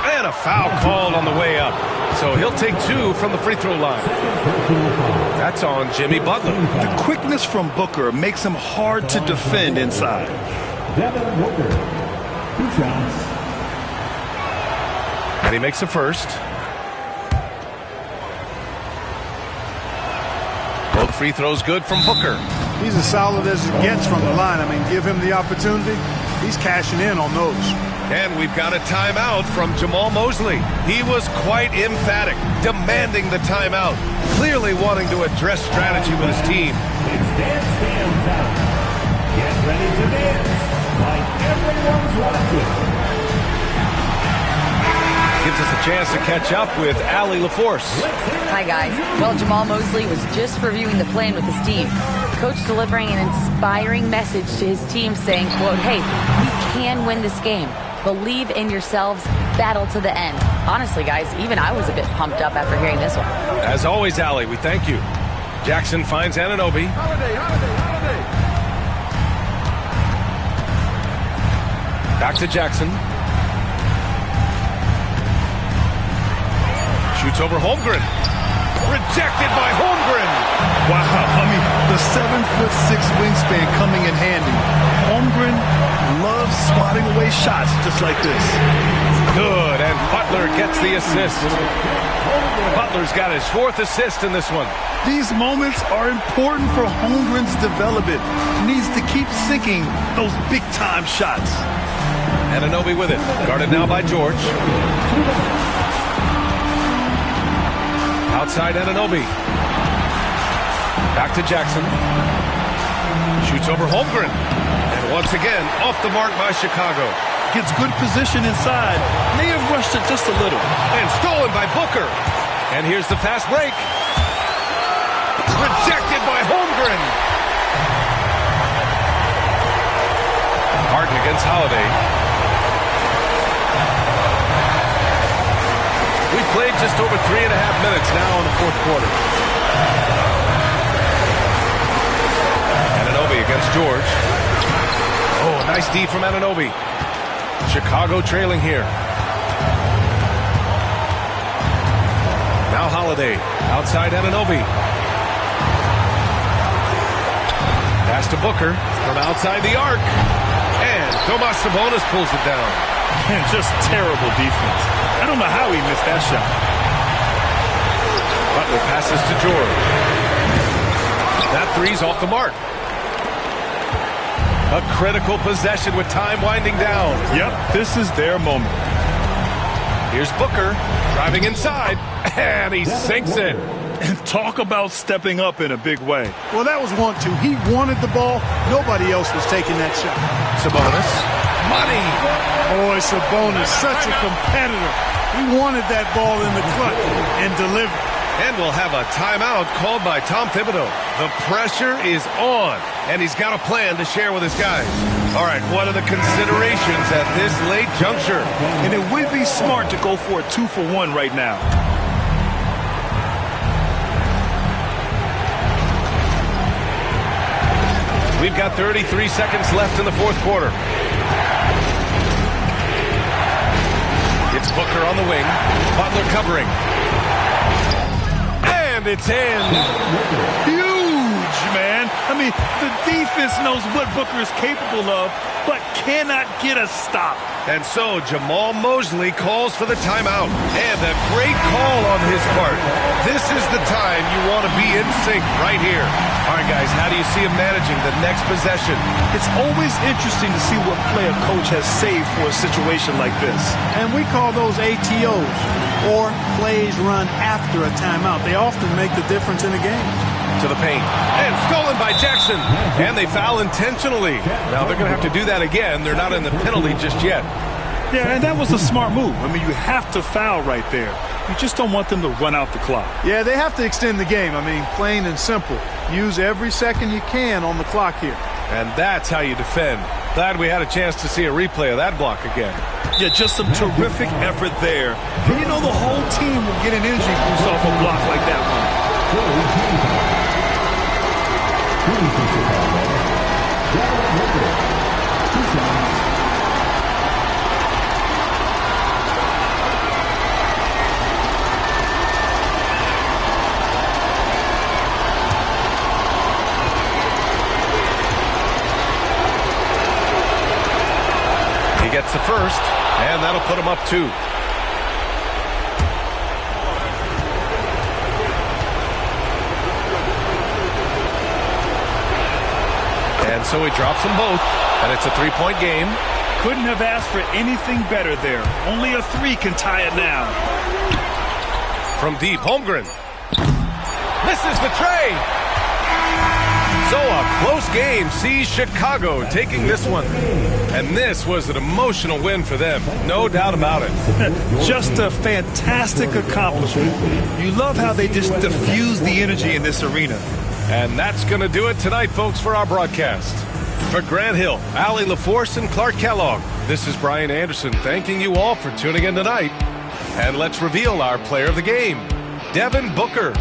S21: And a foul called on the way up. So he'll take 2 from the free throw line. That's on Jimmy Butler.
S2: The quickness from Booker makes him hard to defend inside.
S21: Devin Booker, 2 shots. And he makes the first. Both free throws good from Booker.
S1: He's as solid as it gets from the line. I mean, give him the opportunity. He's cashing in on those.
S21: And we've got a timeout from Jamal Mosley. He was quite emphatic, demanding the timeout, clearly wanting to address strategy with his team.
S9: It's dance time. Get ready to dance like everyone's watching.
S21: Gives us a chance to catch up with Allie LaForce.
S22: Hi, guys. Well, Jamal Mosley was just reviewing the plan with his team. Coach delivering an inspiring message to his team saying, quote, hey, we can win this game. Believe in yourselves. Battle to the end. Honestly, guys, even I was a bit pumped up after hearing this one.
S21: As always, Allie, we thank you. Jackson finds Anunoby. Back to Jackson. Shoots over Holmgren. Rejected by Holmgren.
S2: Wow, I mean, the 7'6" wingspan coming in handy. Holmgren loves swatting away shots just like this.
S21: Good, and Butler gets the assist. Butler's got his 4th assist in this one.
S2: These moments are important for Holmgren's development. He needs to keep sinking those big-time shots.
S21: Anunoby with it. Guarded now by George. Outside Anunoby. Back to Jackson. Shoots over Holmgren. And once again, off the mark by Chicago.
S2: Gets good position inside. May have rushed it just a little.
S21: And stolen by Booker. And here's the fast break. Rejected by Holmgren. Harden against Holiday. We've played just over 3.5 minutes now in the 4th quarter. Anunoby against George. Oh, nice D from Anunoby. Chicago trailing here. Now Holiday. Outside Anunoby. Pass to Booker from outside the arc. And Domas Sabonis pulls it down.
S2: And just terrible defense. I don't know how he missed that shot.
S21: Butler passes to George. That 3's off the mark. A critical possession with time winding down.
S2: Yep, this is their moment.
S21: Here's Booker driving inside, and he sinks it.
S2: And talk about stepping up in a big way.
S1: Well, that was 1-2. He wanted the ball. Nobody else was taking that shot.
S21: Sabonis. Money.
S1: Boy, Sabonis, such a competitor. He wanted that ball in the clutch and delivered.
S21: And we'll have a timeout called by Tom Thibodeau. The pressure is on, and he's got a plan to share with his guys. All right, what are the considerations at this late juncture?
S2: And it would be smart to go for a 2-for-1 right now.
S21: We've got 33 seconds left in the 4th quarter. It's Booker on the wing. Butler covering. And it's in.
S2: Huge, man. I mean, the defense knows what Booker is capable of, but cannot get a stop.
S21: And so Jamal Mosley calls for the timeout. And a great call on his part. This is the time you want to be in sync right here. All right, guys, how do you see him managing the next possession?
S2: It's always interesting to see what play a coach has saved for a situation like this.
S1: And we call those ATOs, or plays run after a timeout. They often make the difference in a game.
S21: To the paint. And stolen by Jackson. And they foul intentionally. Now they're going to have to do that again. They're not in the penalty just yet.
S2: Yeah, and that was a smart move. I mean, you have to foul right there. You just don't want them to run out the clock.
S1: Yeah, they have to extend the game. I mean, plain and simple. Use every second you can on the clock here.
S21: And that's how you defend. Glad we had a chance to see a replay of that block again.
S2: Yeah, just some terrific effort there. And you know the whole team will get an energy boost off a block like that one.
S21: He gets the first, and that'll put him up 2. And so he drops them both, and it's a 3-point game.
S2: Couldn't have asked for anything better there. Only a 3 can tie it now.
S21: From deep, Holmgren. Misses the tray. So a close game sees Chicago taking this one. And this was an emotional win for them, no doubt about it.
S2: Just a fantastic accomplishment. You love how they just diffuse the energy in this arena.
S21: And that's going to do it tonight, folks, for our broadcast. For Grant Hill, Allie LaForce, and Clark Kellogg, this is Brian Anderson thanking you all for tuning in tonight. And let's reveal our player of the game, Devin Booker.